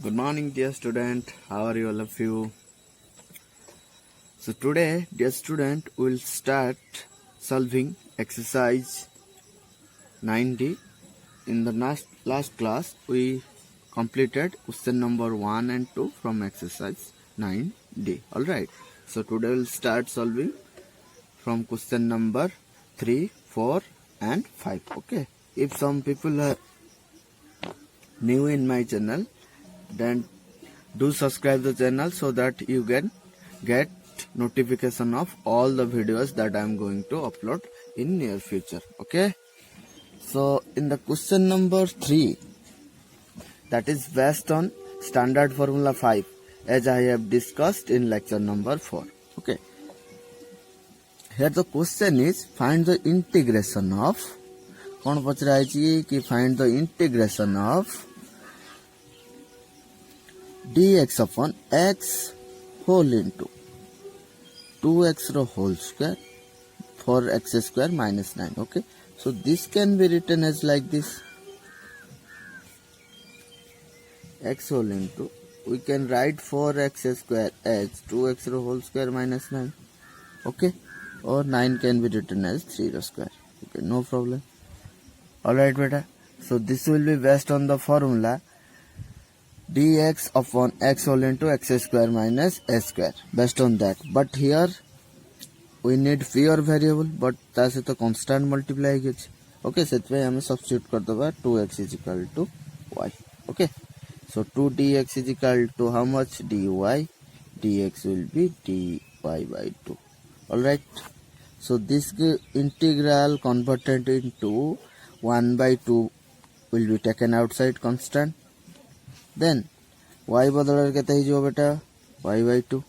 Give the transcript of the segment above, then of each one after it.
Good morning, dear student. How are you, all of you? So today, dear student, we'll start solving exercise 9D. In the last class, we completed question number 1 and 2 from exercise 9D. Alright. So today we'll start solving from question number 3, 4 and 5. Okay. If some people are new in my channel, then do subscribe the channel so that you can get notification of all the videos that I am going to upload in near future. Okay, so in the question number 3, that is based on standard formula 5 as I have discussed in lecture number 4. Okay, here the question is find the integration of कौन पूछ रहा है कि find the integration of dx upon x whole into 2x whole square for x square minus 9. Okay, so this can be written as like this, x whole into, we can write 4x square as 2x whole square minus 9. Okay, or 9 can be written as 3 square. Okay, no problem. Alright beta, so this will be based on the formula dx upon x whole into x square minus a square, based on that. But here we need pure variable, but ता से तो constant multiply है. Okay, so we हमें substitute कर दो 2x is equal to y. Okay, so 2 dx is equal to how much? dy. Dx will be dy by 2. Alright, so this integral converted into 1 by 2 will be taken outside constant. Then y बदल के तही जो बेटा y by 2.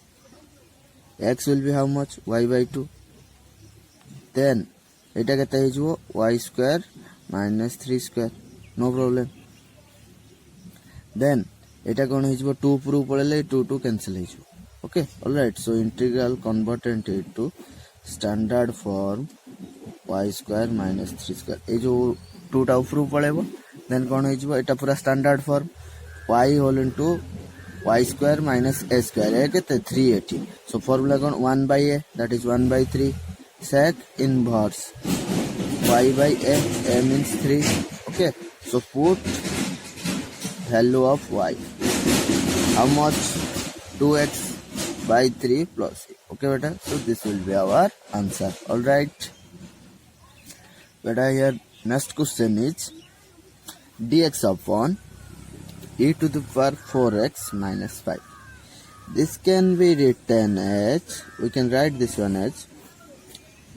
X will be how much? y by 2. Then এটা के तही जो y square minus 3 square. No problem. Then এটা कौन है जो 2 proof पड़े 2 cancel है जो. Okay, alright. So integral converted into standard form y square minus 3 square. ये जो 2 टा proof पड़े वो. Then कौन है जो এটা पूरा standard form y whole into y square minus a square. A कितने 380. So formula कौन 1 by a, that is 1 by 3. Sec inverse y by a means 3. Okay, so put value of y. How much? 2x by 3 plus a. Okay beta, so this will be our answer. Alright beta, here next question is dx upon e to the power 4x minus 5. This can be written as, we can write this one as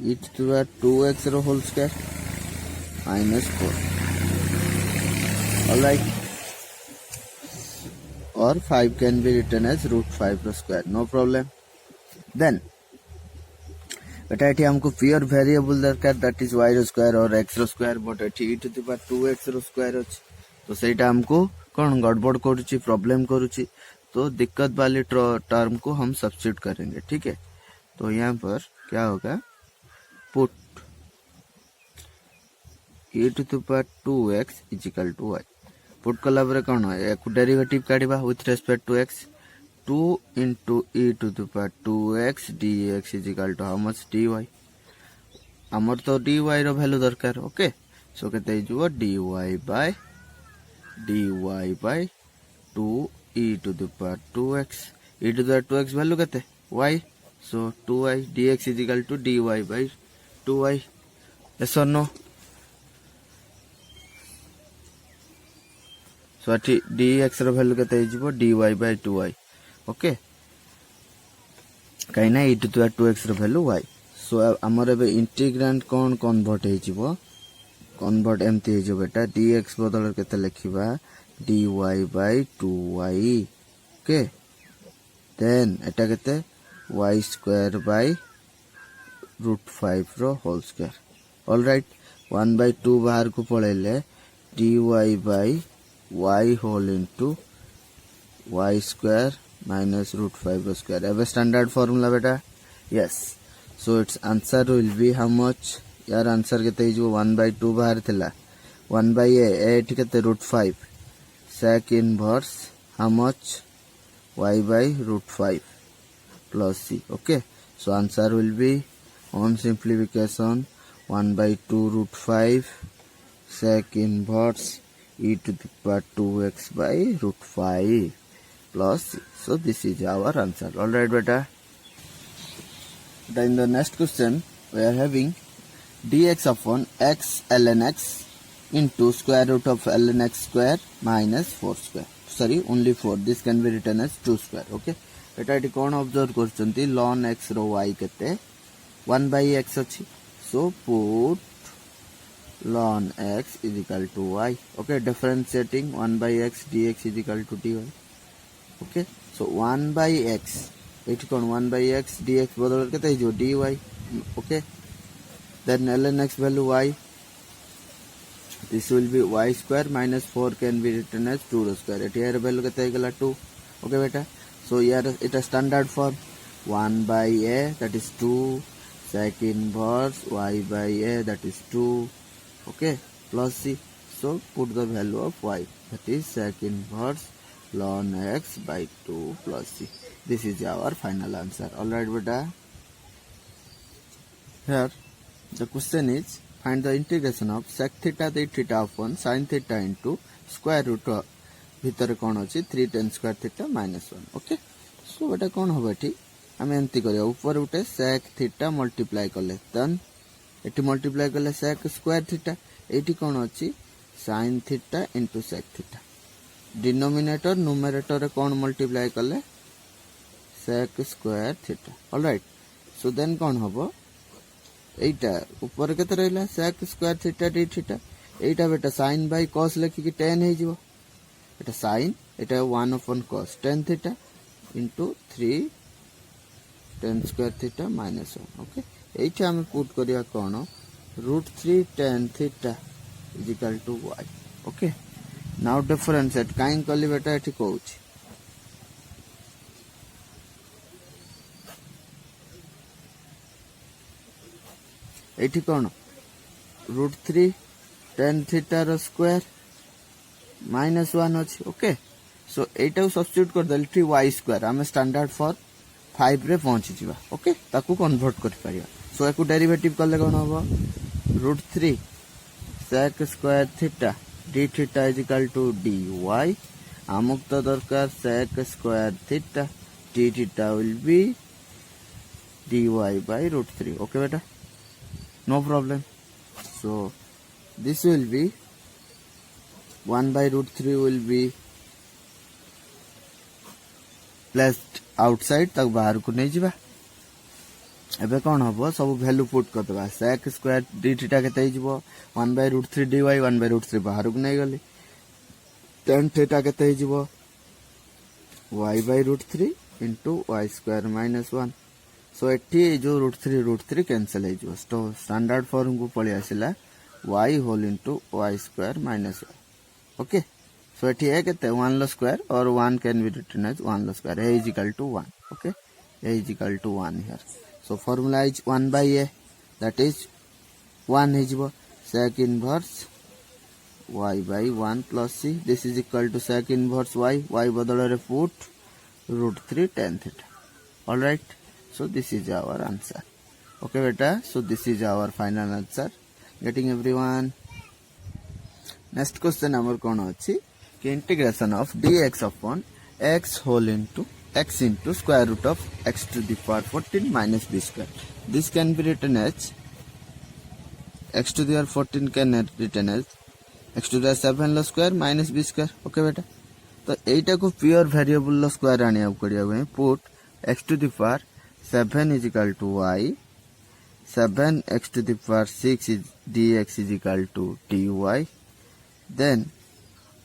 e to the power 2x whole square minus 4. Alright, or 5 can be written as root 5 square. No problem. Then बेटा ये हमको pure variable दरकार, that is y square or x square, but e to the power 2x square अछि, तो सेटा हमको कौन गड़बड़ करुची, प्रॉब्लम करुची, तो दिक्कत वाले टर्म को हम सब्स्टिट्यूट करेंगे. ठीक है, तो यहाँ पर क्या होगा, put e to the power 2x is equal to y. Put कला पर कौन है एक derivative काढ़िबा with respect to x. 2 into e to the power 2x dx is equal to how much? dy. हमर तो dy रो वैल्यू दरकार. Okay, सो केते हिजो dy by 2 e to the power 2x. e to the power 2x value केते y, so 2y. dx is equal to dy by 2y. yes or no? so dx रो value केते हिजो dy by 2y. Okay, कहीं ना e to the power 2x रो value y. So हमर एबे integrant कोन convert हे जिवो, कन्वर्ट एमती हे जो बेटा dx बदल केते लिखिबा dy by 2y. Okay, then एटा केते y square by root 5 रो होल स्क्वायर. ऑलराइट, 1 by 2 बाहर को पळेले dy by y whole into y square minus root 5 square. एबे स्टैंडर्ड फार्मूला बेटा. Yes, so its answer will be how much? यार answer केते जो 1 by 2 बाहर थिला 1 by a एठी केते root 5 sec inverse how much? Y by root 5 plus C. Okay, so answer will be on simplification 1 by 2 root 5 sec inverse e to the power 2x by root 5 plus C. So this is our answer. Alright beta. Then the next question we are having dx upon x ln x into square root of ln x square minus 4 square. Sorry, only 4. This can be written as 2 square. Okay, Etah eighty कौन observe करछंती ln x रो y केते 1 by x अछि. So put ln x is equal to y. Okay, differentiating 1 by x dx is equal to dy. Okay, so 1 by x eighty कौन 1 by x dx बदल केते जो dy. Okay, then ln x value y, this will be y square minus 4 can be written as 2 square. Eighty यार value केते गला 2. Okay बेटा, so here it is standard form 1 by a that is 2 sec inverse y by a that is 2. Okay, plus c. So put the value of y, that is sec inverse ln x by 2 plus c. This is our final answer. Alright beta. Here the question is find the integration of sec theta d theta upon sin theta into square root of भितर कौन अच्छी 3 tan square theta minus 1. Okay, सो बेटा कौन हम eighty आम एमती करिया ऊपर उठे sec theta मल्टीप्लाई कले देन एटी मल्टीप्लाई कले sec square theta एटी कौन अच्छी sin theta into sec theta. Denominator numerator रे कौन मल्टीप्लाई कले sec square theta. Alright, so then कौन हबो एटा ऊपर केते रहला sec square theta d theta. एटा बेटा sin by cos लेखि कि tan हे जिवो. এটা sin, এটা 1 upon cos tan theta into 3 tan square theta minus 1. Okay, এইটা আমি পুট করিয়া কোন root 3 tan theta is equal to y. Okay, now differentiate काइन कली बेटा एठी कहूची एठी कोन root 3 tan theta रो स्क्वायर माइनस 1 अच्छी. ओके, सो एटा सब्स्टिट्यूट कर देल थी y स्क्वायर आम स्टैंडर्ड फॉर 5 रे पहुंची जीवा. ओके, ताकू कन्वर्ट कर परिया. सो एको डेरिवेटिव करले कोन होबो root 3 sec square theta d theta is equal to dy. आमुक तो दरकार sec square theta d theta will be dy by root 3. Okay बेटा, no problem. So this will be 1 by root 3 will be placed outside तक बाहर को नहीं जीवा. एबे कौन हबो सब वैल्यू पुट कर दबा sec square d थीटा केते जीवो 1 by root 3 dy 1 by root 3 बाहर को नहीं गली tan थीटा केते जीवो y by root 3 into y square minus 1. सो एठी जो root 3 कैंसिल हे जीवो. तो स्टैंडर्ड फॉर्म को पळि आसिला y whole into y square minus 1. Okay, so एठी है केते 1 square और 1 can be written as 1 square. a is equal to 1. Okay, a is equal to 1 here. So formula is 1 by a that is 1 है जीवो sec inverse y by 1 plus c. This is equal to sec inverse y बदल रे put root 3 tan theta. All right, so this is our answer. Okay beta, so this is our final answer. Getting everyone? Next question हमर कोन अछि कि integration of dx upon x whole into x into square root of x to the power 14 minus b square. This can be written as x to the power 14 can written as x to the power 7 square minus b square. Okay बेटा, तो एटा को pure variable square आनिया करिया गए. Put x to the power 7 is equal to y, 7 x to the power 6 is dx is equal to dy. Then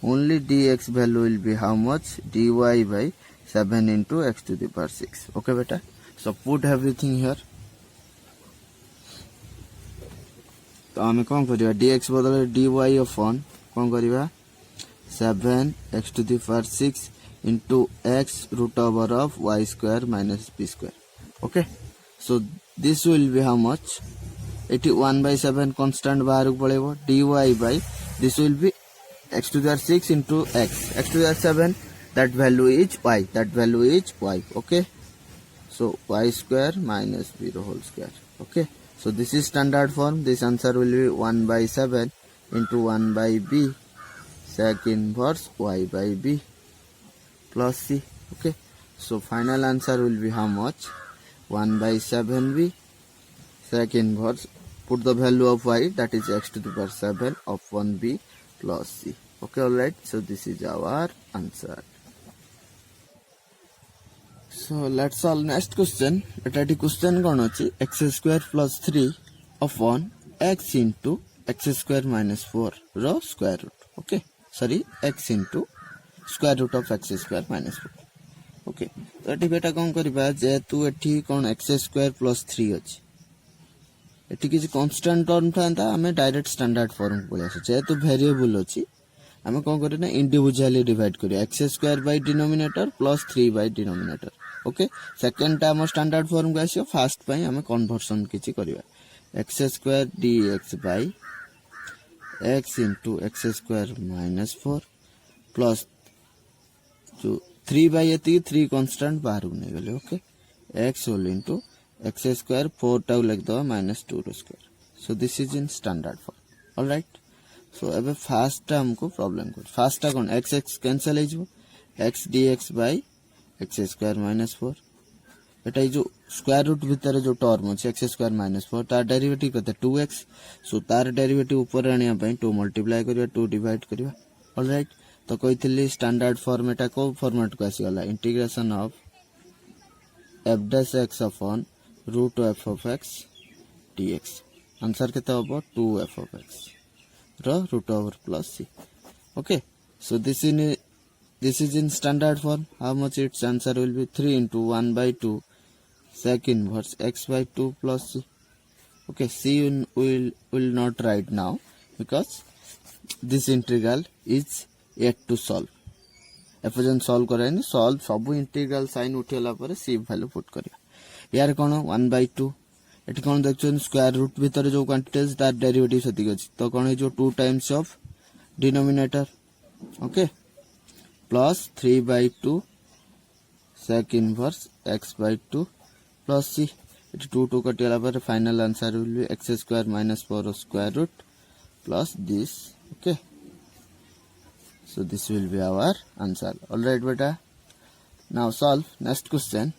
only dx value will be how much dy by 7 into x to the power 6. Okay beta, so put everything here. तो आमे कौन करिया dx बदले dy upon कौन करिया 7 x to the power 6 into x root over of y square minus b square. Okay, so this will be how much 81 by 7 constant बाहर को पड़ेगा dy by this will be x to the power 6 into x to the power 7 that value is y, okay. So y square minus 0 whole square, okay. So this is standard form. This answer will be 1 by 7 into 1 by b sec inverse y by b plus c, okay. So final answer will be how much? 1 by 7b sec inverse, put the value of y, that is x to the power 7 of 1b plus c, okay. Alright, so this is our answer. So let's solve next question. Etati question kon achi? X square plus 3 upon x into x square minus 4 ro square root, okay. Sorry, x into square root of x square minus 4, okay. तो eighty बेटा कौन करिबा, जेतु एठी कोन x square plus 3 अछि, eighty किछि constant term थांता हमें direct standard form को आसे, जेतु वेरिएबल अछि हमें कोन करिना इंडिविजुअली डिवाइड करिया x square by denominator plus 3 by denominator, okay. Second टा हम स्टैंडर्ड फॉर्म को आसियो, फर्स्ट पई हमें कन्वर्सन किछि करिवा x square dx by x into x square minus 4 plus जो 3 by एती 3 कांस्टेंट बाहर ने गेले, ओके. x whole into x square 4 टाउ लिख दो minus 2 square. So this is in standard form, all right. So अब फर्स्ट टा हमको प्रॉब्लम कर, फर्स्ट टा कोन x x कैंसिल हो जिवो, x dx by x square minus 4, एटा जो स्क्वायर रूट भीतर जो टर्म अछि x square minus 4 तार डेरिवेटिव कते 2x. सो तार डेरिवेटिव ऊपर आनिया पई 2 मल्टीप्लाई करिया 2 डिवाइड करिया, ऑल राइट. तो कहितली स्टैंडर्ड फॉर्म एटा को फॉर्मेट को आसी गला, integration of f dash x upon root of f of x dx. Answer केते होबो 2f of x ro root over plus c, okay. So this is in standard form. How much its answer will be? 3 into 1 by 2 sec inverse x by 2 plus c, okay. C will not write now because this integral is yet to solve. एफजन solve कराइनी, solve सब integral sign उठेला पर c value put करिया. यार कोन 1 by 2 एठी कोन देखछन square root भीतर जो क्वांटिटीज तार डेरिवेटिव सती अछि, तो कोन जो 2 times of denominator, okay, plus 3 by 2 sec inverse x by 2 plus c. एठी 2 2 कटियाला पर final answer will be x square minus 4 square root plus this, okay. So this will be our answer, all right beta. Now solve next question.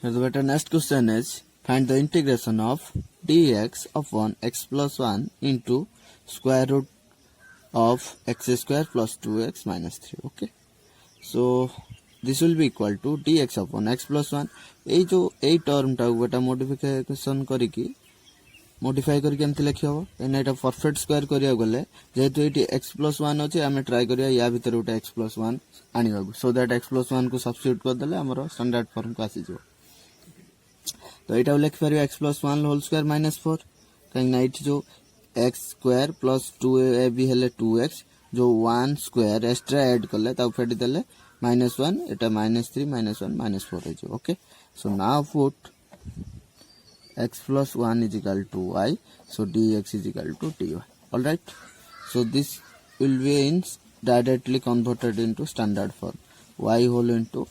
Here the beta next question is find the integration of dx upon x plus 1 into square root of x square plus 2x minus 3, okay. So this will be equal to dx upon x plus 1. ए जो a term टा बेटा modification करिकी modify करके एमती लिखि हो, एना एटा perfect square करिया गले जेहेतु एटी x plus 1 अछि, हमें ट्राई करिया या भीतर उटा x plus 1 आनिबा, सो दैट x plus 1 को सब्स्टिट्यूट कर देले हमरो स्टैंडर्ड फॉर्म को आसी जो. तो एटा लिख परियो x plus 1 whole square minus 4, कहीं ना एटी जो x स्क्वायर प्लस 2ab हेले 2x जो 1 स्क्वायर एक्स्ट्रा ऐड करले ता फेडी देले -1, एटा -3 -1 -4 हो, okay. So now put x plus 1 is equal to y, so dx is equal to dy, all right. So this will be in directly converted into standard form, y whole into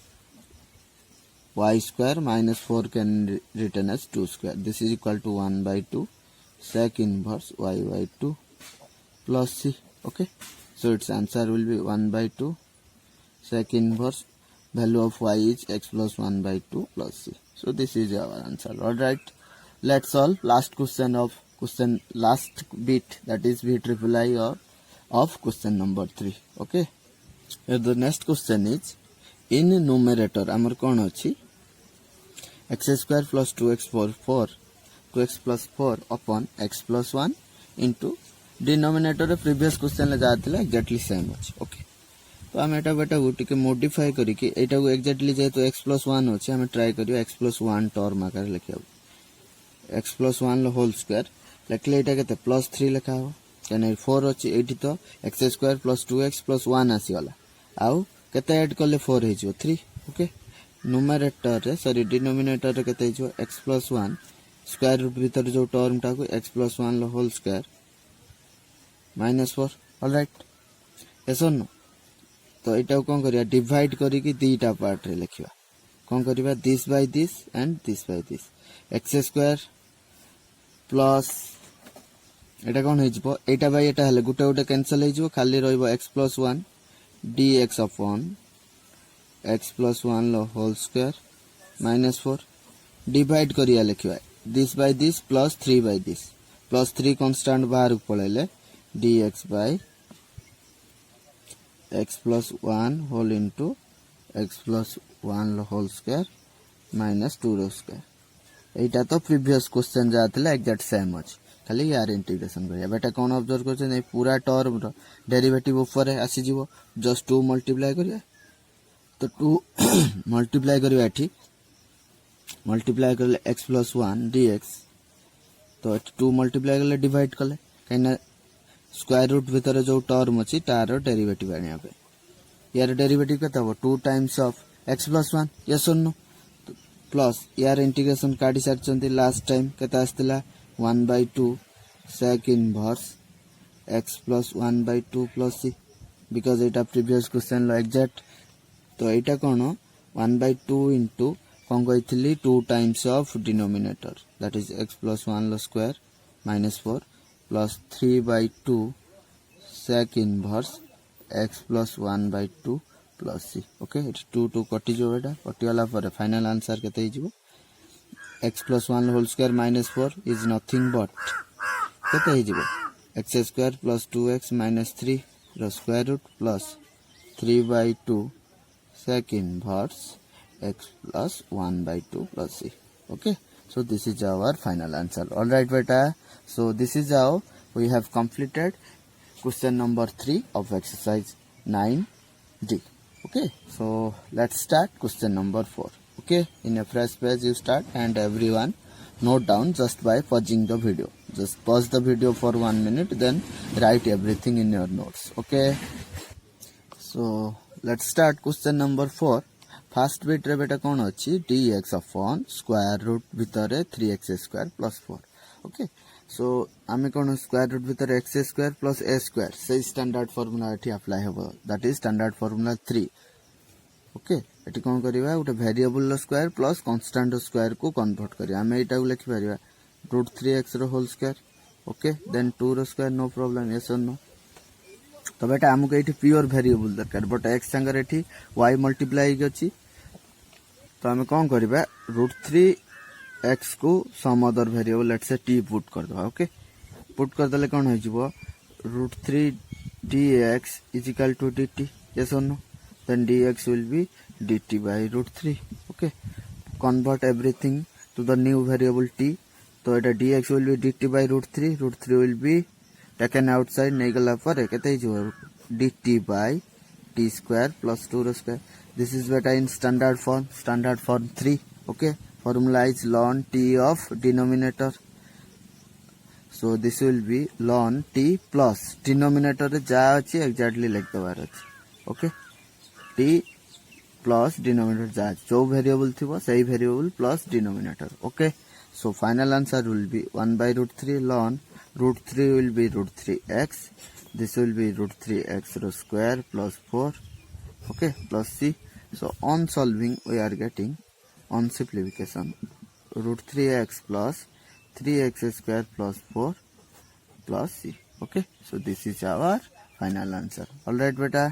y square minus 4 can written as 2 square. This is equal to 1 by 2 sec inverse y by 2 plus c, okay. So its answer will be 1 by 2 sec inverse value of y is x plus 1 by 2 plus c. So this is our answer, all right. Let's solve last question of last bit, that is b triple I of question number 3, okay. Here the next question is in numerator amar kon achi x square plus 2x plus 4 upon x plus 1 into denominator रे previous question ले जाथिला exactly same अछि, okay. तो हम एटा बेटा गुटी modify करी कि एटा को एक्जेक्टली जेहेतु x plus 1 अछि, हम ट्राई करियो x plus 1 टर्म आकार लिखियो x plus 1 होल स्क्वायर लिखले एटा केते प्लस 3 लिखा हो, कने 4 अछि एठी तो x square plus 2x plus 1 आसी वाला, आउ केते ऐड करले 4 हे जो 3, ओके. न्यूमरेटर रे सॉरी डिनोमिनेटर रे केते जो x plus 1 स्क्वायर रूट भीतर जो टर्म टा को x plus 1 whole square -4, all right. yes or no? तो यहाँ कौन करिया डिवाइड करिकी दीटा पार्ट रे लिखिबा कौन करिबा this by this and this by this x square plus iota कौन हो जिवो एटा बाय एटा हले गुटे गुटे कैंसिल हो जिवो खाली रहइबो x + 1 dx अपॉन x + 1 लो होल स्क्वायर -4 डिवाइड करिया लिखिबा this by this plus 3 by this plus 3 constant बाहर पळेले dx by x + 1 whole into x + 1 लो होल स्क्वायर -2 रो स्क्वायर एटा तो प्रीवियस क्वेश्चन जाथिला एग्जैक्ट सेम अछि खाली यार इंटीग्रेशन करिया बेटा कोन ऑब्जर्व करछन ए पूरा टर्म रो डेरिवेटिव ऊपर आसी जीवो जस्ट 2 मल्टीप्लाई करिया तो 2 मल्टीप्लाई करिया एठी मल्टीप्लाई करले x + 1 dx तो 2 मल्टीप्लाई करले डिवाइड करले कहिना स्क्वायर रूट भीतर जो टर्म अछि तार डेरिवेटिव आनिया पे यार डेरिवेटिव केता हो 2 टाइम्स ऑफ x + 1 यस और नो प्लस यार इंटीग्रेशन काटी सारचंती last time केता आस्तिला 1/2 sec inverse x + 1/2 plus c because एटा प्रीवियस क्वेश्चन लो एग्जैक्ट तो एटा कोन 1/2 into कोन कहितली 2 times of denominator that is x + 1 लो square -4 plus 3/2 sec inverse x + 1/2 plus c okay 2 2 कटि जो बेटा कटि वाला पर फाइनल आंसर केते ही जीवो x + 1 whole square -4 is nothing but केते ही जीवो x स्क्वायर plus 2x - 3 रो square root plus 3/2 sec inverse x + 1/2 plus c okay so this is our final answer all right beta so this is how we have completed question number 3 of exercise 9d okay so let's start question number 4 okay in a fresh page you start and everyone note down just by pausing the video just pause the video for 1 minute then write everything in your notes okay so let's start question number 4 first bit रे बेटा कोन अछि dx upon square root भितरे 3x² plus 4 okay so आमे कोन square root भितरे x² plus a² से standard formula एठी apply हेबो that is standard formula 3 okay एठी कोन करिवा उटे वेरिएबल लो स्क्वायर प्लस कांस्टेंट रो स्क्वायर को कन्वर्ट करिया हम एटा को लिखि परिवा √3x रो होल स्क्वायर ओके देन 2 रो स्क्वायर नो प्रॉब्लम यस और नो तो बेटा हमको एठी प्योर वेरिएबल दरकार बट x संगर एठी y मल्टीप्लाई अछि तो हम कोन करिवा √3x को some other variable let's say t put कर दो ओके पुट कर दले कोन हो जिवो √3 dx = dt यस और no then dx will be dt by √3 okay convert everything to the new variable t तो एटा dx will be dt by √3 will be taken outside नै गला पर केते जो dt by t square plus 2 square this is beta in standard form 3 okay formula is ln t of denominator so this will be ln t plus denominator रे जा अछि exactly लिख दबार अछि okay t plus denominator जा जो variable थिबो सही variable plus denominator okay so final answer will be 1/√3 ln √3 will be √3x this will be √3x रो square plus 4 okay plus c so on solving we are getting on simplification √3x plus 3x² plus 4 plus c okay so this is our final answer all right beta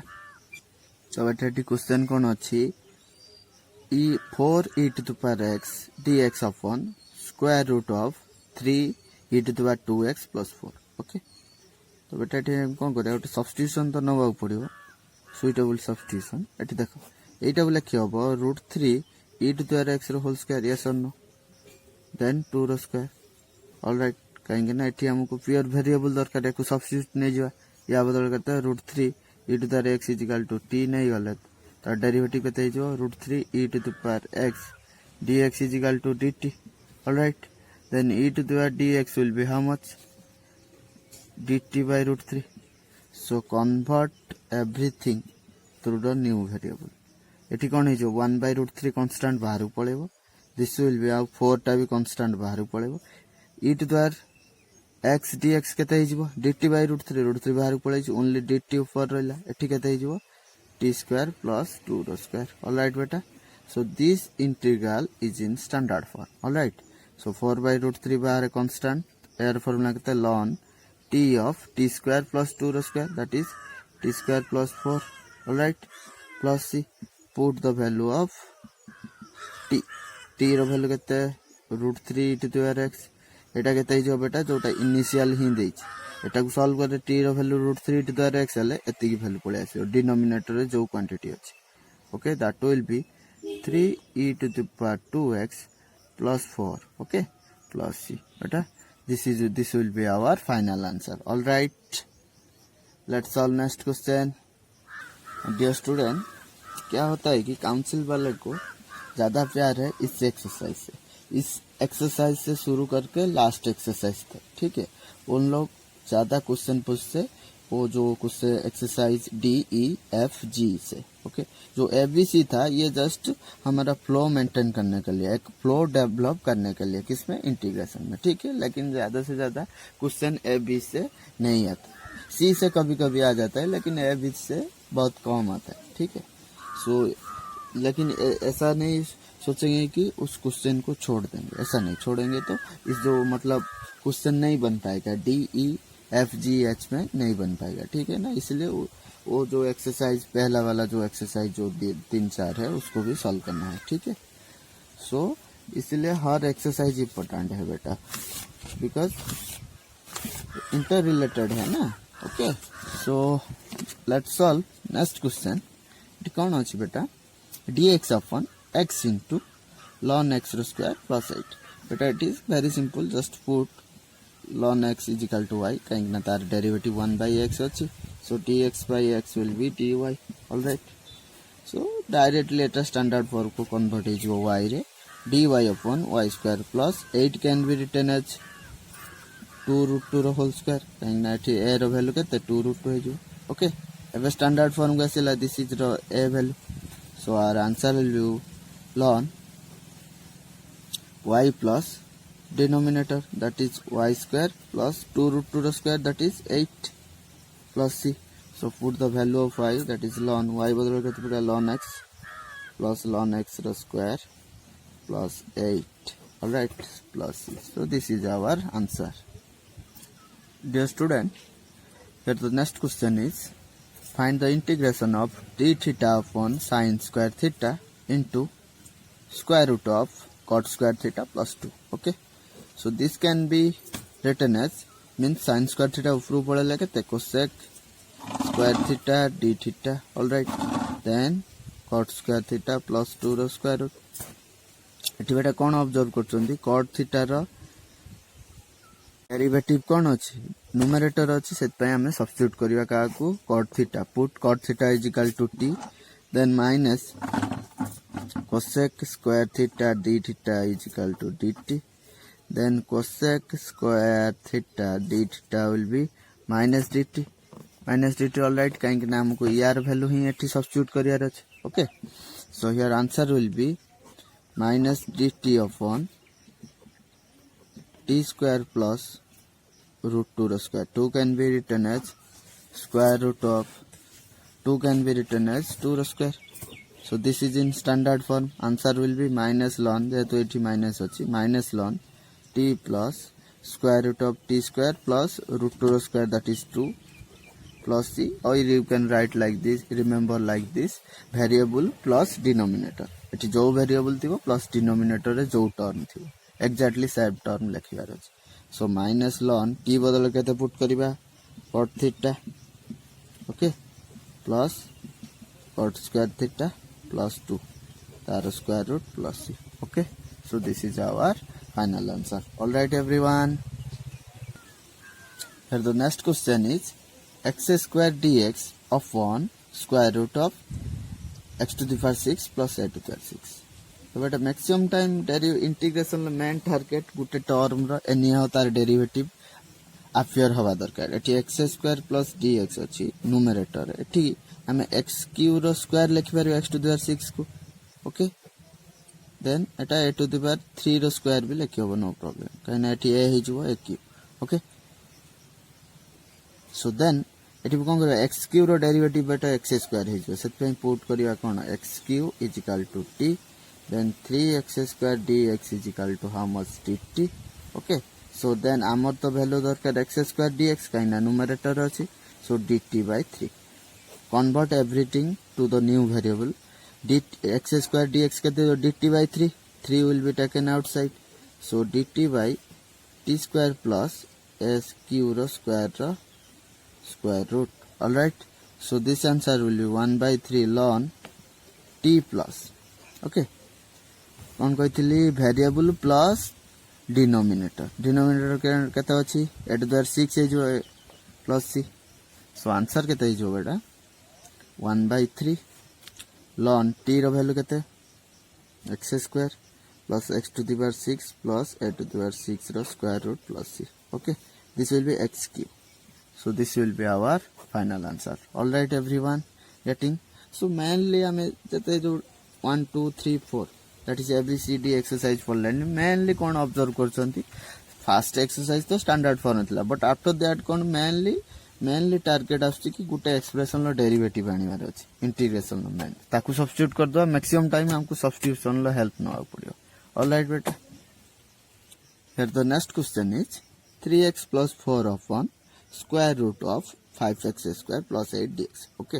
so एठी question कोन अछि e 4e to the power x dx upon square root of 3e to the power 2x plus 4 okay तो बेटा एठी कोन करे ओटे substitution तो नवा पड़िबो suitable substitution एठी देखो एटा बोले कि होबो √3e to the power x रो होल स्क्वायर यस और नो देन 2 रो स्क्वायर ऑल राइट कहेंगे ना एठी हमको प्योर वेरिएबल दरकार एको सब्स्टिट्यूट नै जवा या बदल करते √3 e to the power x = t नहीं गलत तो डेरिवेटिव केते जो √3 e to the power x dx = dt all right then e to the power dx will be how much dt by √3 so convert everything through the new variable एठी कोन हे जो 1/√3 constant बाहर पळेबो this will be out 4 टा भी constant बाहर पळेबो e to the power x dx केते हे जिवो dt by √3 बाहर पळै छि ओनली dt ऊपर रहला एठी केते हे जिवो t square plus 2 रो square. All right beta. So this integral is in standard form. All right. So 4 by root 3 बाहर constant. Air formula कहते हैं ln t of t square plus 2 रो square, that is t square plus 4. All right. Plus c. Put the value of t. t रो value कहते हैं root 3 e to the power x. एटा कहते हैं जो बेटा जोटा इनिशियल ही देइछ एटा को सॉल्व करे t रो वैल्यू √3 टू द x हेले एति की वैल्यू पळे आसी डिनोमिनेटर रे जो क्वांटिटी अछि. Okay that will be 3e to the power 2x plus 4. Okay, plus c. बेटा this will be our final answer. All right, let's solve next question. Dear student, क्या होता है कि काउंसिल वाले को ज्यादा प्यार है इस एक्सरसाइज से. इस एक्सरसाइज से शुरू करके लास्ट एक्सरसाइज तक. ठीक है, उन लोग ज्यादा क्वेश्चन पूछते वो जो क्वेश्चन एक्सरसाइज DEFG से. ओके, जो ABC था ये जस्ट हमारा फ्लो मेंटेन करने के लिए, एक फ्लो डेवलप करने के लिए, किसमें, इंटीग्रेशन में. ठीक है, लेकिन ज्यादा से ज्यादा क्वेश्चन AB से नहीं आता. C से कभी कभी आ जाता है लेकिन AB से बहुत कम आता है. ठीक है, सो लेकिन ऐसा नहीं सोचेंगे कि उस क्वेश्चन को छोड़ देंगे, ऐसा नहीं छोड़ेंगे तो इस जो मतलब क्वेश्चन नहीं बन पाएगा, DEFGH में नहीं बन पाएगा. ठीक है ना, इसलिए वो जो एक्सरसाइज पहला वाला जो एक्सरसाइज जो 3-4 है उसको भी सॉल्व करना है. ठीक है, सो इसलिए हर एक्सरसाइज इम्पोर्टेंट है बेटा, बिकॉज इंटर रिलेटेड है ना. Okay, so let's solve next question. कौन अच्छी बेटा, dx upon x into ln x square plus 8. बेटा it is very simple, just put ln x is equal to y, कहीं ना तार डेरिवेटिव 1 by x अच्छी, so dx by x will be dy. all right, so directly later standard form को convert हो y रे dy upon y square plus 8 can be written as 2√2 रो whole square, कहीं ना एठी a रो वैल्यू केते 2√2 है जो. ओके, एबे स्टैंडर्ड फॉर्म को आसीला दिस इज रो a value, so our answer will be ln y plus denominator, that is y square plus 2√2 square, that is 8 plus c. So put the value of y, that is ln y बदल के तो ln x plus ln x square plus 8. all right, plus c. So this is our answer. Dear student, here the next question is find the integration of d theta upon sin square theta into square root of cot square theta plus 2. Okay, so this can be written as, means sin square theta ऊपर पड़े लगे ते cosec square theta d theta. all right, then cot square theta plus 2 रो square root. एठी बेटा कोन observe करछंती, cot theta रो derivative कोन अछि, numerator अछि, सेत पय हमें सब्स्टिट्यूट करिवा का को cot theta. Put cot theta is equal to t, then minus cosec square theta d theta is equal to dt, then cosec square theta d theta will be minus dt. all right, कहीं ना हमको यार value ही एठी substitute करियार अछि. Okay, so here answer will B minus dt upon t square plus √2 square. 2 can be written as square root of 2 can be written as 2 square. So this is in standard form. Answer will be minus ln, जेहेतु एठी minus अछि, minus ln t plus square root of t square plus √2 square, that is 2 plus c, or you can write like this, remember like this, variable plus denominator. एठी जो variable थिबो plus denominator रे जो term थिबो exactly same term लिखिबार अछि. So minus ln t बदल केते put करिबा cot theta. Okay, plus cot square theta plus 2 तार square root plus c. Okay, so this is our final answer. All right everyone, here the next question is x square dx upon square root of x to the power 6 plus a to the power 6. तो बेटा maximum time integration main target Gute term row any how तार derivative affair हवा दरकार. एठी x square plus dx अछि numerator, एठी हमें x cube रो square लिखि पारियो x to the power 6 को. ओके, देन एटा a to the power 3 रो स्क्वायर भी लिखि होबो, नो प्रॉब्लम, काहे ना एठी a हि जबो a cube. Okay, so then एठी कोन करबा x क्यूब रो डेरिवेटिव बेटा x स्क्वायर हे जो सेत पे पुट करिया कोन x cube is equal to t then 3x square dx is equal to how much dt. Okay, so then amar to value darkar x square dx kaina numerator achi, so dt by 3. Convert everything to the new variable. X square dx kete dt by 3 will be taken outside, so dt by t square plus s cube ro square root. All right, so this answer will be 1 by 3 ln t plus, okay, कौन कही variable plus denominator केते अछि ए to the 6 है जो plus सी, सो answer केते है जो बेटा 1 by 3 ln t रो वैल्यू केते x square plus x to the power 6 plus a to the power 6 रो square root plus c. Okay, this will be x cube, so this will be our final answer. All right everyone, getting? So mainly हमें जते जो 1 2 3 4 that is ABCD exercise for learning mainly कौन observe करछंती. Fast exercise तो standard form थिला, but after that कौन mainly target आछी कि गुटे expression लो derivative आनिबार अछि, इंटीग्रेशन लो मेन ताकू सब्स्टिट्यूट कर दो. मैक्सिमम टाइम हमको सब्स्टिट्यूशन लो हेल्प नवा पड़ियो. ऑल राइट बेटा, here the next question is 3x plus 4 of 1 square root of 5x square plus 8 dx. Okay,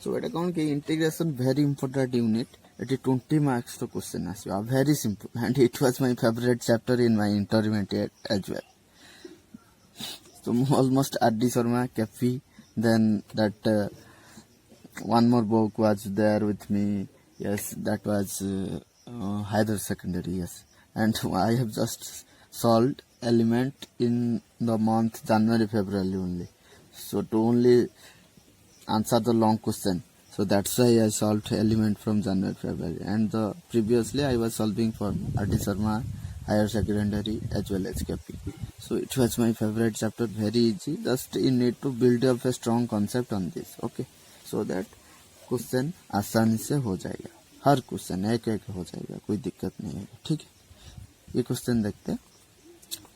सो बेटा कौन कि integration very important unit. It is 20 marks to question as well. Very simple, and it was my favorite chapter in my intermediate as well. So almost R.D. Sharma, Kafi, then that one more book was there with me. Yes, that was Hyder Secondary. Yes, and I have just solved element in the month January, February only. So to only answer the long question. So that's why I solved element from January, February, and previously I was solving for R.D. Sharma, higher secondary as well as KP. So it was my favorite chapter, very easy. Just you need to build up a strong concept on this, okay, so that question आसानी से हो जाएगा. हर question एक एक हो जाएगा, कोई दिक्कत नहीं है. ठीक है, ये क्वेश्चन देखते हैं.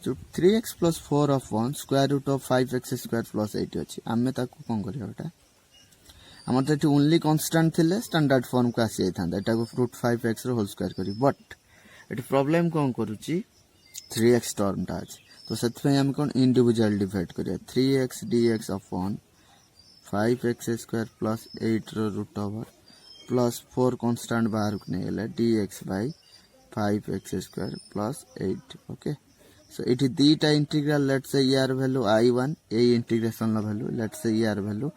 जो 3x plus 4 of 1 square root of 5x square plus 8 अच्छी आमे ताकू कौन करिया बेटा. आम तो ये ओनली कन्स्टांट थिले स्टैंडर्ड फॉर्म को आसी जाता एटा को रूट 5x रो होल स्क्वायर करी, बट ये प्रॉब्लम कौन करूची 3x टर्म टा अछि, तो सेत पे हम कोन इंडिविजुअल डिवाइड करिया. 3x dx upon 5x square plus 8 रो रूट ओवर प्लस 4 कांस्टेंट बाहर को नै गेला dx by 5x square plus 8. Okay, so it दीटा इंटीग्रल, लेट्स से यार वैल्यू i1, ए इंटीग्रेशन ला वैल्यू लेट्स से यार वैल्यू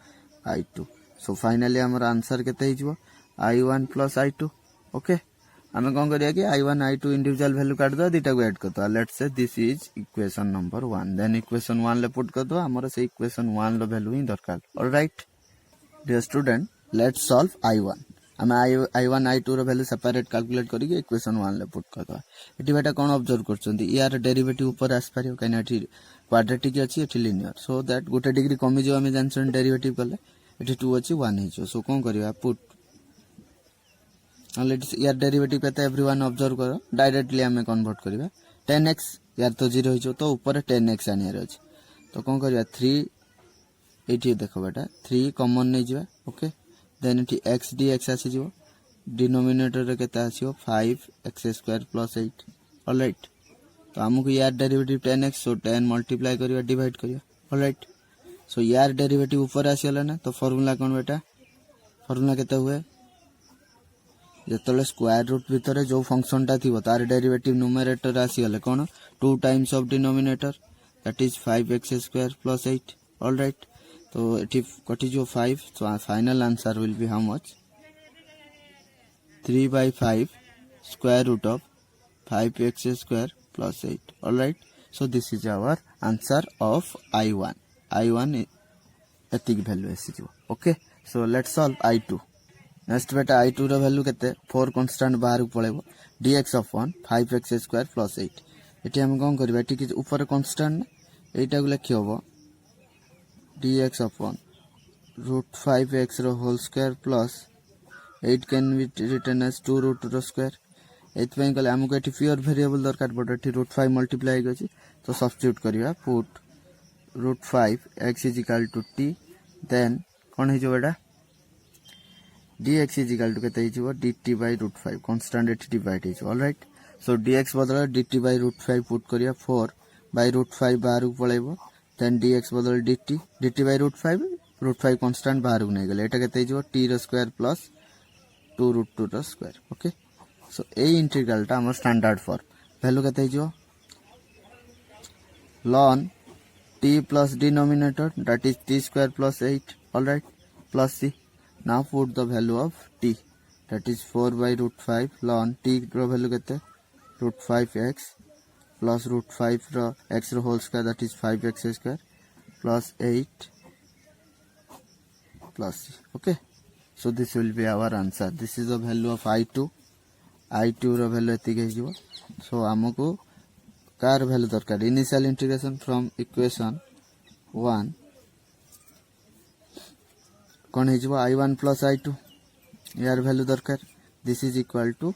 i2. सो फाइनली हमर आंसर केते हिजबो i1 प्लस i2. ओके, हमें कौन करिया कि i1 i2 इंडिविजुअल वैल्यू काट दो, दीटा को ऐड कर दो. Let's say this is equation number 1, then equation 1 ले पुट कर दो. हमर से इक्वेशन 1 लो वैल्यू ही दरकार. Alright dear student, let's solve i1. हमें i1 i2 रो वैल्यू सेपरेट कैलकुलेट करी के इक्वेशन 1 ले पुट कर दो. एटी बेटा कोन ऑब्जर्व करछंती, यार डेरिवेटिव ऊपर आस पारियो काइना एटी क्वाड्रेटिक अछि, एटी लिनियर, सो दैट गोटे डिग्री कमी जो हमें जानछन डेरिवेटिव कले एटी 2 अछि 1 हिजो. सो कोन करिया पुट लेट्स यार डेरिवेटिव केते एवरीवन ऑब्जर्व करो. डायरेक्टली हमें कन्वर्ट करिवा 10x, यार तो 0 हिजो तो ऊपर 10x आनियार अछि, तो कोन करिया 3 एटी देखो बेटा 3 कॉमन नै जिवा. ओके, देन एटी x dx आसी जिवो, डिनोमिनेटर रे केते आसीओ 5x स्क्वायर प्लस 8. ऑलराइट, तो हमकु यार डेरिवेटिव 10x, सो 10 मल्टीप्लाई करिवा डिवाइड करिवा. ऑलराइट, सो यार डेरिवेटिव ऊपर आसीला ना, तो फार्मूला कोन बेटा, फार्मूला केते हुए जेतले स्क्वायर रूट भितरे जो फंक्शन टा थिबो तार डेरिवेटिव न्यूमरेटर आसीले कोन 2 times of denominator, that is 5x square plus 8. Alright, तो एटी कटी जो 5, so final answer will be how much 3 by 5 square root of 5x square plus 8. Alright, so this is our answer of I1. I1 एतिक value आसीजो. Okay, so let's solve I2. Next बेटा I2 रो value केते 4 constant बाहर को पळेबो dx upon 5x square plus 8. एटी हम कोन करबा, एटी कि ऊपर कांस्टेंट एटा को लिखि होबो dx अपॉन रूट 5x रो whole square plus 8 can be written as 2 root रो स्क्वायर. एत पे कले हमको एटी प्योर वेरिएबल दरकार, बट एटी रूट 5 मल्टीप्लाई गछि, तो सब्स्टिट्यूट करिया put root 5 x is equal to t, then कौन हो dx इज इक्वल टू के dt by root 5 कांस्टेंट एटी डिवाइड हो ऑलराइट सो dx बदल dt by root 5 पुट करिया 4 by root 5 बाहर को पळेबो देन dx बदल dt by root 5 कांस्टेंट बाहर को नहीं गले एटा केते हो t रो स्क्वायर प्लस 2 root 2 रो स्क्वायर ओके सो ए इंटीग्रल टा हमर स्टैंडर्ड फॉर्म वैल्यू केते हो ln t plus denominator that is t square plus 8 alright plus c now put the value of t that is 4 by root 5 ln t रो value केते root 5x plus root 5 row x row whole square that is 5x square plus 8 plus c okay so this will be our answer this is the value of i2 row value एति के हिजो so हमको car value दरकार initial integration from equation 1 कौन हिजो i1 plus i2 यार value दरकार this is equal to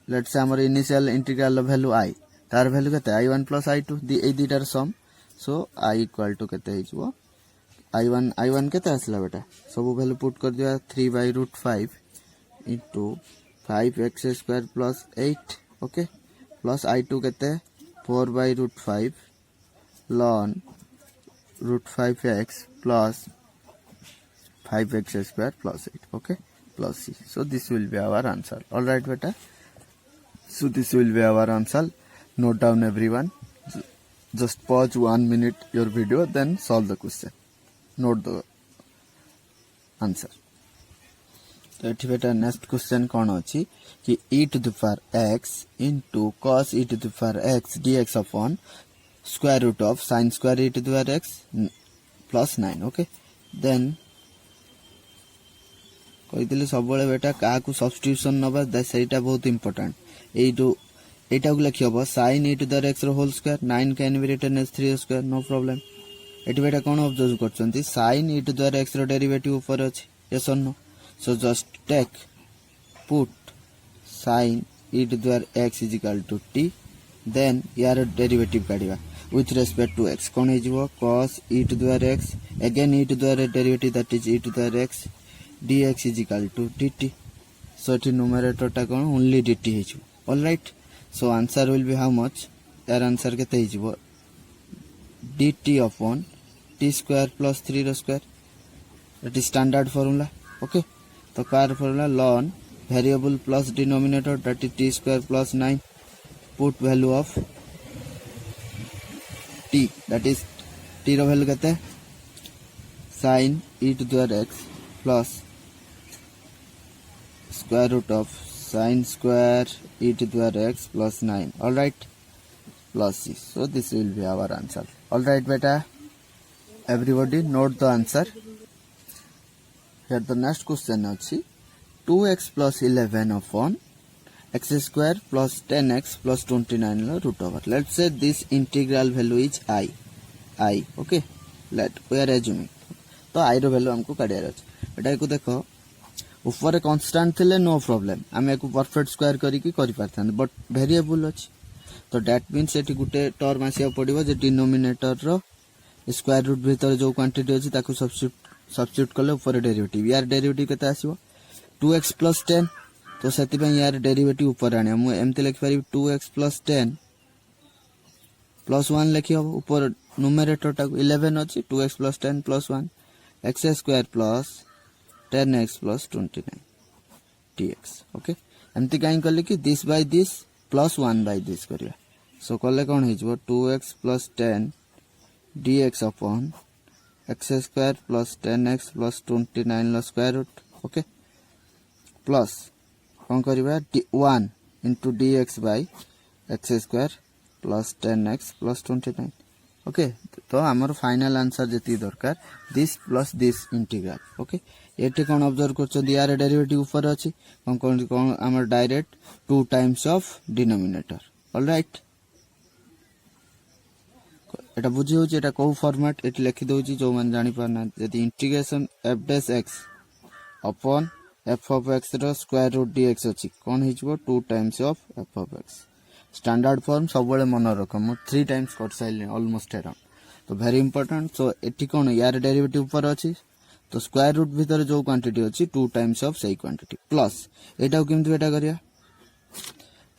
let's say हमर initial integral value i तार value केते i1 plus i2 A दीटार some so i equal to केते हिजो i1 केते आसला बेटा सब value पुट कर दिया 3 by root 5 into 5x square plus 8 okay plus i2 केते 4 by root 5 ln root 5x plus 5x square plus 8 okay plus c so this will be our answer all right beta so this will be our answer note down everyone just pause 1 minute your video then solve the question note the answer तो एठी बेटा next question कौन अछि कि e to the power x into cos e to the power x dx upon square root of sin square e to the power x plus 9 okay then कहितले सब बेले बेटा का को सब्स्टिट्यूशन नबा सेटा बहुत इंपोर्टेंट एटा को लिखिबो sin e to the x रो whole square 9 can be written as 3 square no problem एटी बेटा कोन ऑब्जर्व करचंती sin e to the x रो डेरिवेटिव ऊपर अछि यस और no so just put sin e to the x is equal to t then यार derivative काढिबा with respect to x कोन हे जिवो cos e to the x again e to the derivative that is e to the x dx is equal to dt so it numerator टा कोन only dt हे जिवो all right so answer will be how much यार answer केते हे जिवो dt upon t square plus 3 रो square that is standard formula okay तो कार formula ln variable plus denominator that is t square plus 9 put value of t that is t रो value केते sin e to the x plus square root of sin square e to the x plus 9 all right plus c so this will be our answer all right beta everybody note the answer here the next question अछि 2x plus 11 upon x square plus 10x plus 29 root over let's say this integral value is I okay let we are assuming तो I row value हमको काढियार अछि एटा को देखो ऊपर constant थिले no problem हम एको perfect square करी की करि पारथन बट वेरिएबल अछि तो that means eighty Gute term Asia पडिबो J denominator row square root भीतर जो क्वांटिटी अछि ताकू सब्स्टिट्यूट करले ऊपर डेरिवेटिव यार डेरिवेटिव केते आसीबो 2x plus 10 तो सेति पे यार डेरिवेटिव ऊपर आने हम एमते लिख पारी 2x plus 10 plus 1 लिखि हो ऊपर न्यूमरेटर टा 11 अछि 2x plus 10 plus 1 x square plus 10x plus 29 dx okay एमती काई करले कि this by this plus 1 by this करिया सो करले कोन हे जबो 2x plus 10 dx upon x square plus 10x plus 29 लो स्क्वायर रूट ओके प्लस कोन करबा 1 into dx by x square plus 10x plus 29 okay तो हमर फाइनल आंसर जति दरकार this plus this integral okay एटी कोन ऑब्जर्व करछो यार डेरिवेटिव ऊपर अछि कोन हमर direct 2 times of denominator alright एटा बुझी होची एटा को फॉर्मेट एट लिखि दोची जो मन जानि पाना यदि integration f dash x upon f of x रो स्क्वायर रूट dx अछि कोन हिजबो 2 times of f of x standard form सब बेले मन रखम 3 टाइम्स कर साइल ऑलमोस्ट अराउंड तो वेरी इंपोर्टेंट सो एटी कोन यार डेरिवेटिव ऊपर अछि तो स्क्वायर रूट भीतर जो क्वांटिटी अच्छी 2 टाइम्स ऑफ सही क्वांटिटी प्लस एटा केमती बेटा करिया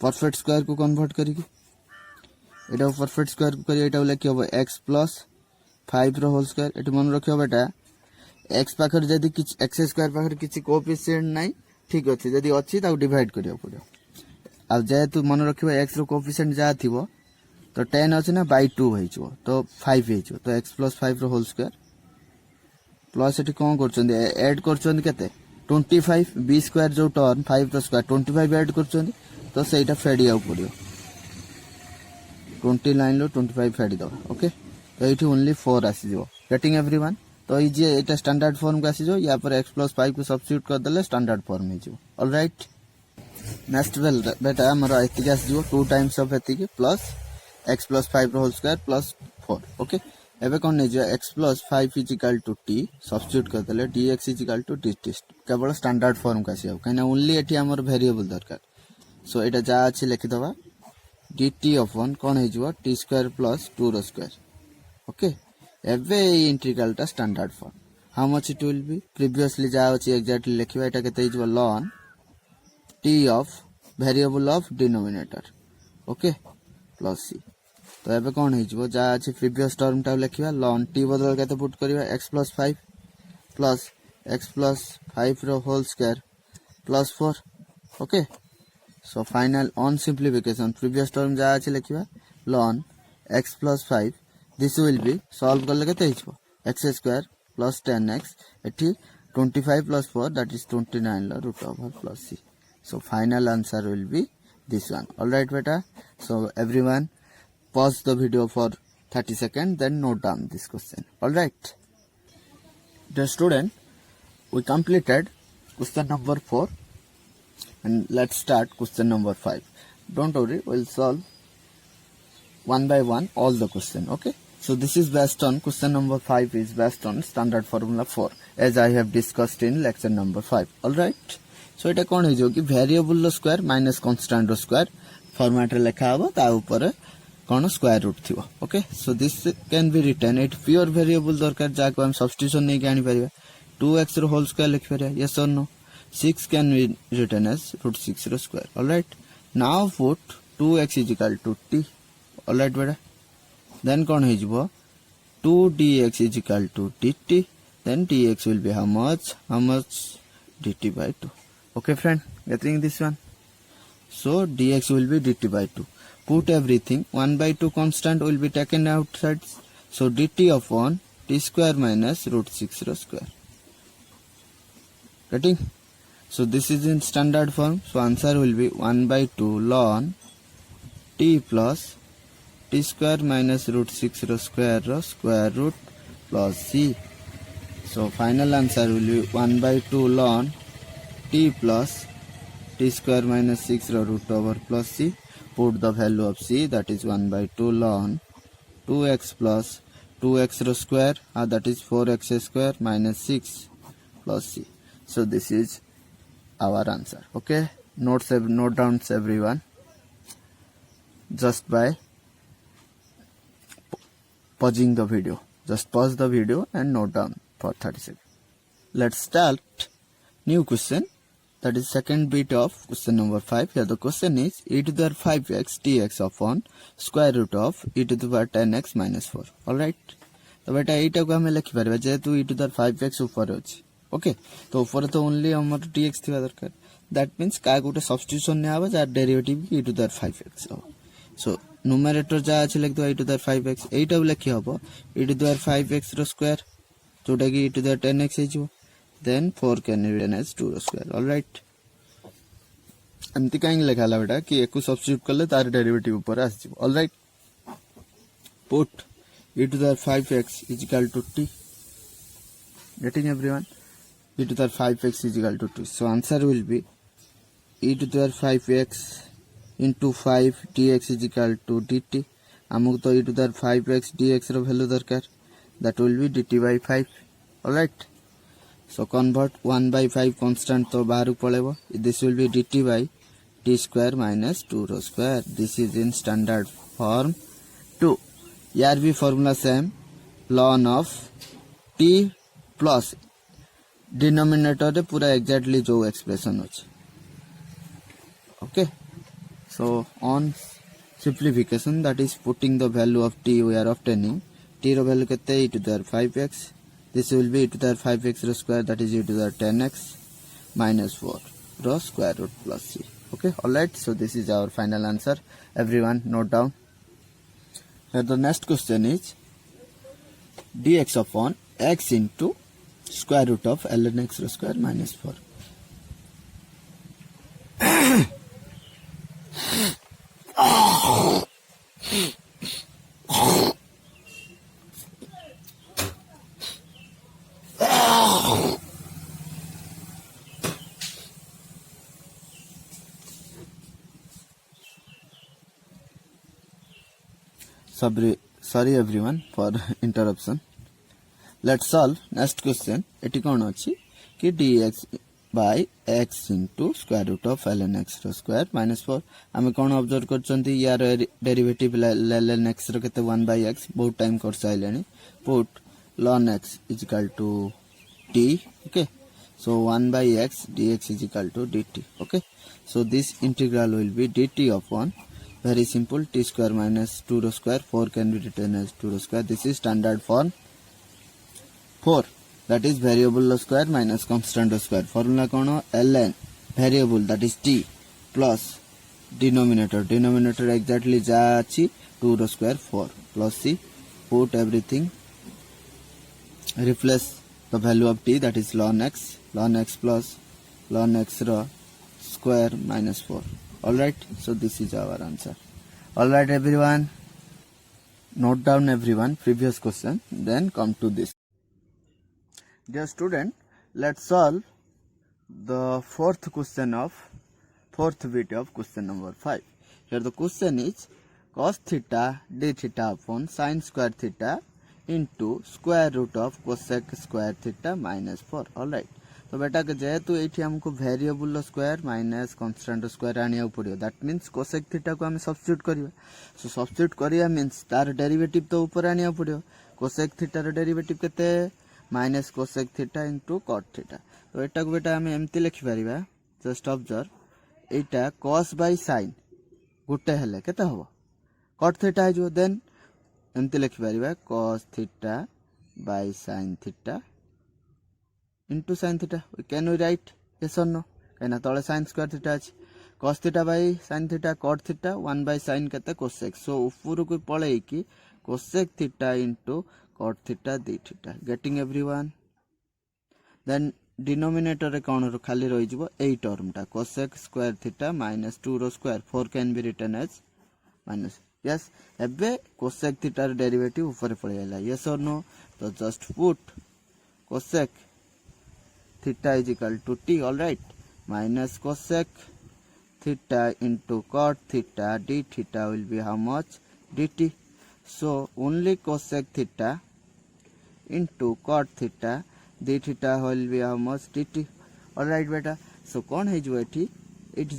परफेक्ट स्क्वायर को कन्वर्ट करिकी एटा परफेक्ट स्क्वायर को करिया एटा लिखि हबो x प्लस 5 रो होल स्क्वायर एटी मन रखियो बेटा x पाखर जदी किछ x स्क्वायर पाखर किछ कोएफिशिएंट नाही ठीक अछि जदी अछि ता डिवाइड करियो पड़ियो अब जेतु मन रखियो x रो कोएफिशिएंट जा थिबो तो 10 अछि ना बाय 2 होइछो तो 5 होइछो तो x प्लस 5 रो होल स्क्वायर प्लस एटी कोन करछन ऐड करछन केते 25 b स्क्वायर जो टर्म 5 रो स्क्वायर 25 ऐड करछन तो सेटा फेडी आउ पड़ियो 29 लो 25 फेडी दो ओके तो एठी ओनली 4 आसी जो गेटिंग एवरीवन तो ई जे एटा स्टैंडर्ड फॉर्म का आसी जो या पर x प्लस 5 को सब्स्टिट्यूट कर देले स्टैंडर्ड फॉर्म हे जो ऑलराइट नेक्स्ट वेल बेटा हमरा एति आसी जो 2 टाइम्स ऑफ एति प्लस x प्लस 5 रो होल स्क्वायर प्लस 4 ओके एबे कोन नै जो x plus 5 is equal to t substitute कर देले dx is equal to dt केवल स्टैंडर्ड फॉर्म का आसी कहिना ओनली एठी हमर वेरिएबल दरकार सो एटा जा अछि लिखि दबा dt अपॉन कोन हे जो t स्क्वायर प्लस 2 रो स्क्वायर ओके एबे इंटीग्रल ता standard form how much it will be previously जा अछि एग्जैक्टली लिखिबा एटा केते हे जो ln t of variable of denominator okay plus c तो एबे कोन हे जो जा अछि प्रीवियस टर्म ता लिखिबा ln t बदल केते पुट करिबा x plus 5 plus x plus 5 रो whole square plus 4 okay so final on simplification previous term जा अछि लिखिबा ln x plus 5 this will be solve करले केते हिचबो x स्क्वायर प्लस 10x एठी 25 प्लस 4 दैट इज 29 लो root over plus c so final answer will be this one all right beta so everyone pause the video for 30 seconds then note down this question all right the student we completed question number 4 and let's start question number 5 don't worry we'll solve one by one all the question okay so this is based on question number 5 is based on standard formula 4 as I have discussed in lecture number 5 all right so एटा कोन हे जो कि variable रो square minus constant रो square format रे लिखा हबो ता ऊपर कोन स्क्वायर रूट थिबो okay so this can be written it pure variable दरकार जा को हम सब्स्टिट्यूशन नै जानि परिबा 2x रो होल स्क्वायर लिख परिबा यस और no 6 can be written as root 6 रो square alright now put 2x is equal to t alright बेटा देन कोन हे जबो 2dx is equal to dt then dx will be how much dt by 2 okay friend getting this one so dx will be dt by 2 put everything 1 by 2 constant will be taken outside so dt upon t square minus root 6 ro square getting so this is in standard form so answer will be 1 by 2 ln t plus t square minus root 6 ro square root plus c so final answer will be 1 by 2 ln t plus t square minus 6 ro root over plus c put the value of c that is 1 by 2 ln 2x plus 2x ro square that is 4x square minus 6 plus c so this is our answer okay note down everyone just by pausing the video just pause the video and note down for 30 seconds let's start new question that is second bit of question number 5 here the question is e to the 5x dx upon square root of e to the 10x minus 4 all right तो बेटा एटा को हमें लिखि परबा जे तू e to the 5x ऊपर अछि okay तो ऊपर तो ओनली हमर dx थिबा दरकार दैट मींस का गोटे सब्स्टिट्यूशन ने आबा जा derivative e to the 5x हो सो न्यूमरेटर जा अछि लिख दो e to the 5x एटा लिखि हबो e to the 5x रो स्क्वायर जोटा कि e to the 10x हे जो then 4 can be written as 2 square all right एमती काई लिखा ला बेटा कि एको सब्स्टिट्यूट करले तार डेरिवेटिव ऊपर आस जिवो all right put e to the 5x is equal to t getting everyone e to the 5x is equal to 2 so answer will be e to the 5x into 5 dx is equal to dt amuk to e to the 5x dx रो value दरकार that will be dt by 5 all right so convert 1 by 5 constant to baharu palebo this will be dt by t square minus 2 रो square this is in standard form 2 here be formula same ln of t plus denominator रे पूरा exactly जो expression अछि okay so on simplification that is putting the value of t we are obtaining t रो value केते e to the 5x this will be e to the 5x रो square that is e to the 10x minus 4 रो square root plus c okay all right so this is our final answer everyone note down here the next question is dx upon x into square root of ln x रो square minus 4 sorry everyone for interruption let's solve next question eighty कौन अच्छी कि dx by x into square root of ln x रो square minus 4 आमे कौन observe करछंती यार derivative ln x रो केते 1 by x बहुत टाइम कर साइलेनी put ln x is equal to t okay so 1 by x dx is equal to dt okay so this integral will be dt upon very simple t square minus 2 रो square 4 can be written as 2 रो square this is standard form 4 that is variable square minus constant square formula कौन ln variable that is t plus denominator exactly जा अछि 2 रो square 4 plus c put everything replace the value of t that is ln x plus ln x रो square minus 4 all right so this is our answer all right everyone note down everyone previous question then come to this dear student let's solve the fourth bit of question number 5 here the question is cos theta d theta upon sin square theta into square root of cosec square theta minus 4 all right तो बेटा के जेहेतु एठी हमको variable square minus constant square आनिया पड़ियो that means cosec theta को हम सब्स्टिट्यूट करिया सो सब्स्टिट्यूट करिया मींस तार डेरिवेटिव तो ऊपर आनिया पड़ियो कोसेक थीटा रो डेरिवेटिव केते minus cosec theta into cot theta तो एटा को बेटा हम एम्ति लिखि परिबा जस्ट ऑब्जर्व एटा cos बाय sin गुटे हेले केते होबो cot थीटा है जो देन एम्ति लिखि परिबा cos theta by sin theta into sin theta can we write yes or no कहना तळे sin square theta अछि cos theta by sin theta cot theta 1 by sin केते cosec so ऊपर को पळे कि cosec theta into cot theta d theta getting everyone then denominator रे कोन खाली रहि जबो एई टर्म टा cosec square theta minus 2 रो square 4 can be written as minus yes एबे cosec theta रे डेरिवेटिव ऊपर पळेला yes or no तो just put cosec theta is equal to t all right minus cosec theta into cot theta d theta will be how much dt so only cosec theta into cot theta d theta will be how much dt all right beta so कौन है जो एठी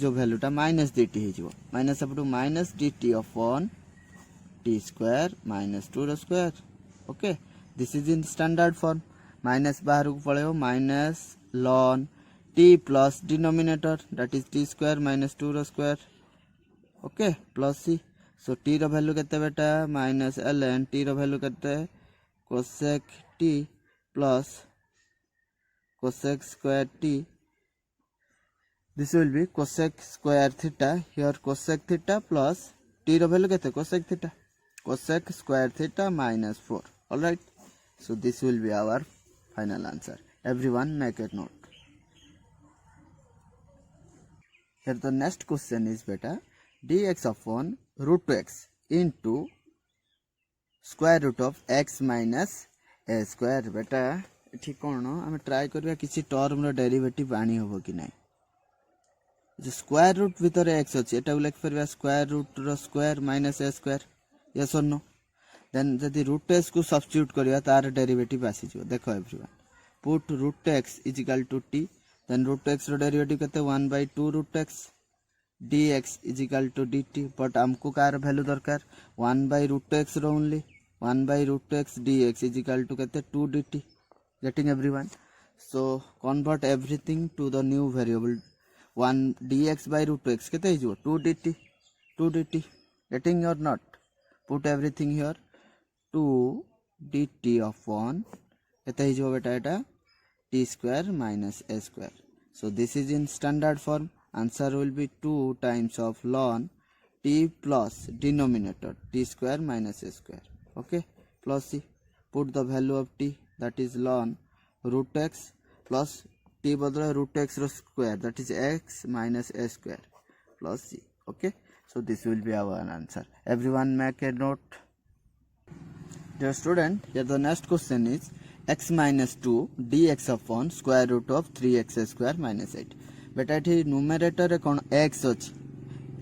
जो value टा minus dt है जो minus up to minus dt upon t square minus 2 रो square okay this is in standard form minus बाहर को पळेओ minus ln t plus denominator that is t square minus 2 रो square okay plus c so t रो value केते बेटा minus ln t रो value केते cosec t plus cosec square t this will be cosec square theta here cosec theta plus t रो value केते cosec square theta minus 4 all right so this will be our final answer everyone make a note here the next question is beta dx upon root x into square root of x minus a square beta ठीक कोन हम try करबा किछि term रो derivative आनी होबो कि नै जो square root भीतर x अछि एटा लिख परबा स्क्वायर रूट रो square minus a square yes और नो देन जदी रूट x को सब्स्टिट्यूट करिया तार डेरिवेटिव आसी जो देखो everyone put root x is equal to t then root x रो डेरिवेटिव केते 1 by 2 root x dx is equal to dt but हमको कार वैल्यू दरकार 1 by root x रो only 1 by root x dx is equal to केते 2 dt getting everyone So convert everything to the new variable 1 dx by root 2x kete hijibo 2 dt 2 dt getting or not. Put everything here 2 dt upon kete hijibo beta eta t square minus a square. So this is in standard form. Answer will be 2 times of ln t plus denominator t square minus a square. Okay, plus c. Put the value of t, that is ln root x plus t badla root x ro square, that is x minus a square plus c. Okay, so this will be our answer. Everyone make a note. Dear student, here the next question is x minus 2 dx upon square root of 3x square minus 8. बेटा ये numerator रे कौन x अछि,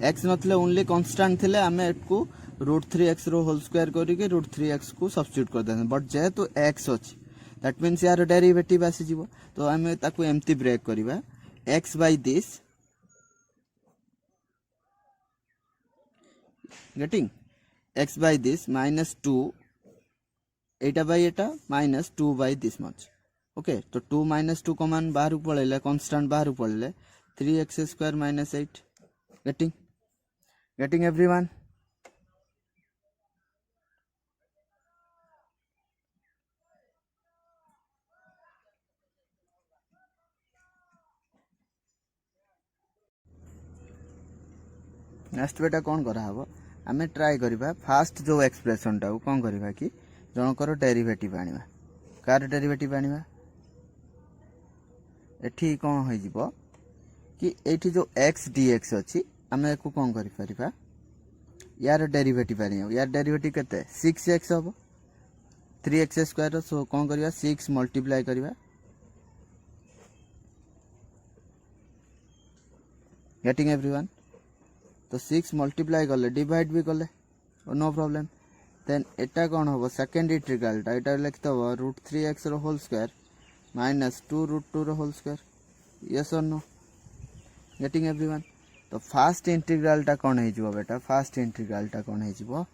x नथले only constant थिले आमे को root 3x रो whole square करिके रूट 3x को सब्स्टिट्यूट कर देन, बट जेहेतु x अछि दैट मींस यार डेरिवेटिव आसी जिवो, तो आमे ताकू एम्ति ब्रेक करिबा x by this getting x by this minus 2 एटा बाय एटा minus 2 by this much. Okay, तो 2 माइनस 2 कॉमन बाहर पळेले, कांस्टेंट बाहर पळेले 3x square minus 8. getting everyone. Next बेटा कौन करा हबो, आमे ट्राई करिबा फास्ट जो एक्सप्रेशन टा कौन करिबा कि जनकर डेरिवेटिव आनिबा. कार डेरिवेटिव आनिबा एठी कौन होई जिवो कि एठी जो x dx अछि आमे को कौन करि परिबा यार डेरिवेटिव आनिबा. यार डेरिवेटिव केते 6x हबो 3x स्क्वायर, सो कौन करिबा 6 मल्टीप्लाई करिबा. Getting everyone. तो 6 मल्टीप्लाई कले डिवाइड भी कले नो प्रॉब्लम. देन एटा कौन हम सेकेंड इंटीग्रल टा एटा लिखते हो रूट 3x रो होल स्क्वायर माइनस 2 रूट 2 रो होल स्क्वायर. यस और नो. Getting everyone. तो फास्ट इंटीग्रल टा कौन है जिवो बेटा, फास्ट इंटीग्रल टा कौन है जिवो,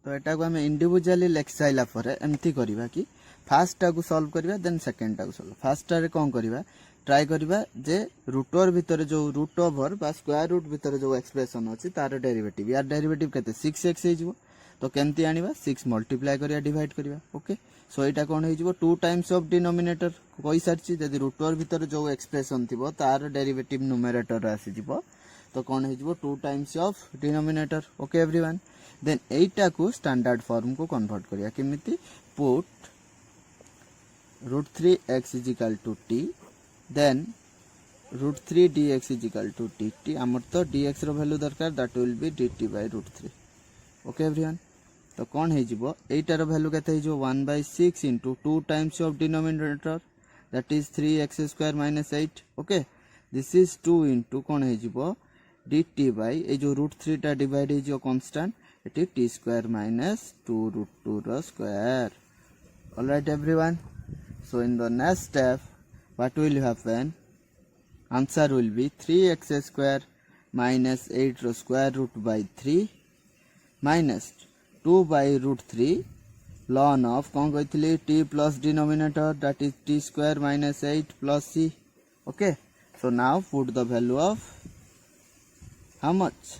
तो एटा को हम इंडिविजुअली लिख साइला परे एमती करबा कि फास्ट टा को सॉल्व करबा देन सेकंड टा को सॉल्व. फास्ट टा रे कौन करबा ट्राई करबा जे रूटर भीतर जो रूट ओवर बा स्क्वायर रूट भीतर जो एक्सप्रेशन अछि तार डेरिवेटिव, यार डेरिवेटिव केते 6x हे जिवो, तो केमती आनिबा 6 मल्टीप्लाई करिया डिवाइड करिया. ओके, सो एटा कोन हे जिवो 2 टाइम्स ऑफ डिनोमिनेटर कोइ सारछि, जदि रूटर भीतर जो एक्सप्रेशन थिबो तार डेरिवेटिव न्यूमरेटर आसी जिवो, तो कोन हे जिवो 2 times of denominator. Okay everyone. Then एटा को स्टैंडर्ड फॉर्म को कन्वर्ट करिया केमिति, put root 3x is equal to t, then root 3 dx is equal to dt. आमर तो dx रो वैल्यू दरकार, that will be dt by root 3. Okay everyone. तो कौन है जिवो एटार वैल्यू केते है जो 1 by 6 into 2 times of denominator, that is 3x square minus 8. Okay, this is 2 into कौन है जिवो dt by ए जो root 3 टा डिवाइड है जो कांस्टेंट एटी t square minus 2 root 2 रो square. Alright everyone. So in the next step what will happen, answer will be 3x square minus 8 ro square root by 3 minus 2 by root 3 ln of कौन कहथिले t plus denominator, that is t square minus 8 plus c. Okay, so now put the value of how much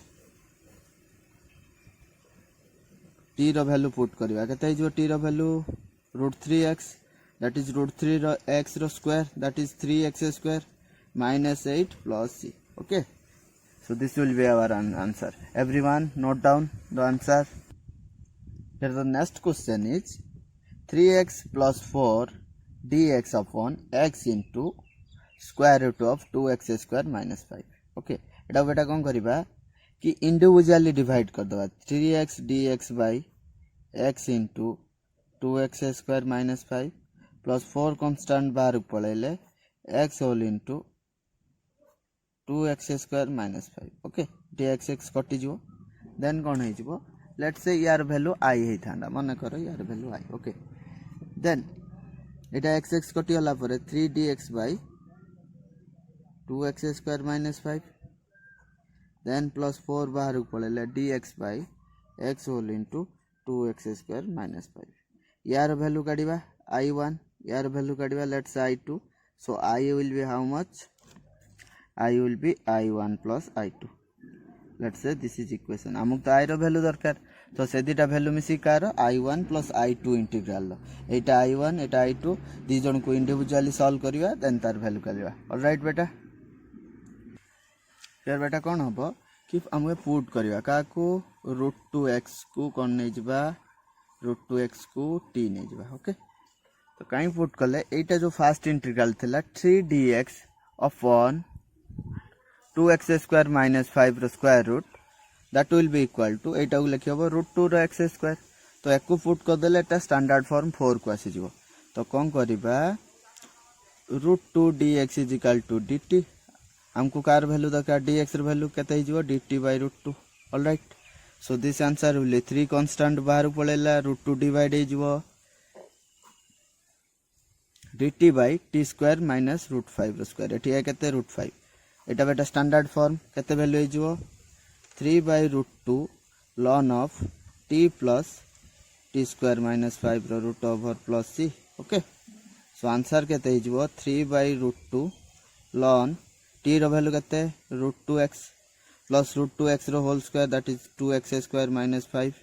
t रो value put करबा केते जो t रो value root 3x, that is root 3 ro x ro square, that is 3x square minus 8 plus c. Okay, so this will be our answer. Everyone note down the answer. Here the next question is 3x plus 4 dx upon x into square root of 2x square minus 5. Okay, एटा बेटा कोन करबा कि individually divide कर दबा 3x dx by x into 2x square minus 5 plus 4 constant बाहर पळेले x whole into 2x square minus 5. Okay, dx x कटि जिवो, then कोन हे जिवो लेट्स से यार वैल्यू i हे थांडा, माने करो यार value i. Okay, then Etah x x कटि होला परे 3 dx by 2x square minus 5, then plus 4 बाहर पळेले dx by x whole into 2x square minus 5. यार वैल्यू काढिबा i1 यार वैल्यू काढिबा let's I2 so I will be how much I will be I1 plus I2 let's say this is equation आमुक तो I रो value दरकार तो से दिटा वैल्यू मिसी car I1 plus I2 integral एटा I1 एटा I2 दी जन को इंडिविजुअली सॉल्व करिवा देन तार वैल्यू काढिबा ऑलराइट बेटा यार बेटा कौन हबो कि हमके पुट करिवा का को √2x को कोन नै जिबा √2x को t नै जिबा ओके तो कहीं पुट कले एटा जो फास्ट इंटीग्रल थिला 3dx upon 2x square minus 5 रो square root that will be equal to एटा को लिखि हबो √2 रो x स्क्वायर तो एको पुट कर देले एटा स्टैंडर्ड फॉर्म 4 को आसी जिवो तो कोन करिबा √2 dx is equal to dt हमको कार वैल्यू दरकार dx रो वैल्यू केते hi जिवो dt by √2 alright so this answer will 3 constant बाहर पळेला √2 डिवाइड hi जिवो dt by t square minus √5 square एठी है केते √5 एटा बेटा स्टैंडर्ड फॉर्म केते वैल्यू हिजो 3 by √2 ln of t plus t square minus 5 root over plus c okay so answer केते हिजो 3 by √2 ln t रो वैल्यू केते √2x plus √2x रो whole square that is 2x square minus 5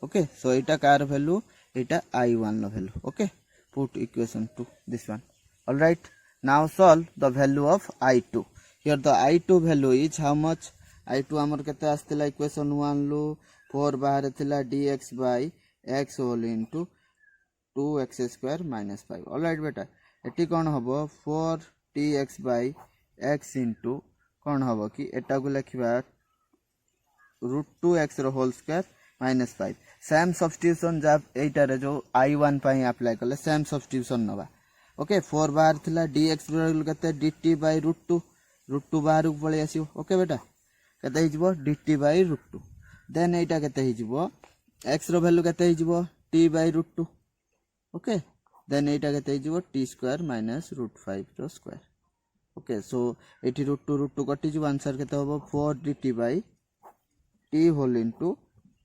okay so एटा कार value एटा I1 रो value okay put equation to this one all right now solve the value of I2 here the I2 value is how much I2 amar kete astila equation 1 lu 4 bahare thila dx by x whole into 2x square minus 5 all right beta eighty कौन हबो 4dx by x into कौन हबो कि एटा को लिखिबा √2x रो whole square minus 5 same substitution जब एटा रे जो I1 पई अप्लाई करले सेम सब्स्टिट्यूशन नबा ओके 4 बार थिला dx वैल्यू कते dt by √2 बाहर को पळे आसीओ ओके बेटा कते हिजबो dt by √2 देन एटा कते हिजबो x रो वैल्यू कते हिजबो t by √2 ओके देन एटा कते हिजबो t स्क्वायर माइनस √5 रो स्क्वायर ओके सो एठी √2 कटि जो आंसर कते होबो 4 dt by t whole into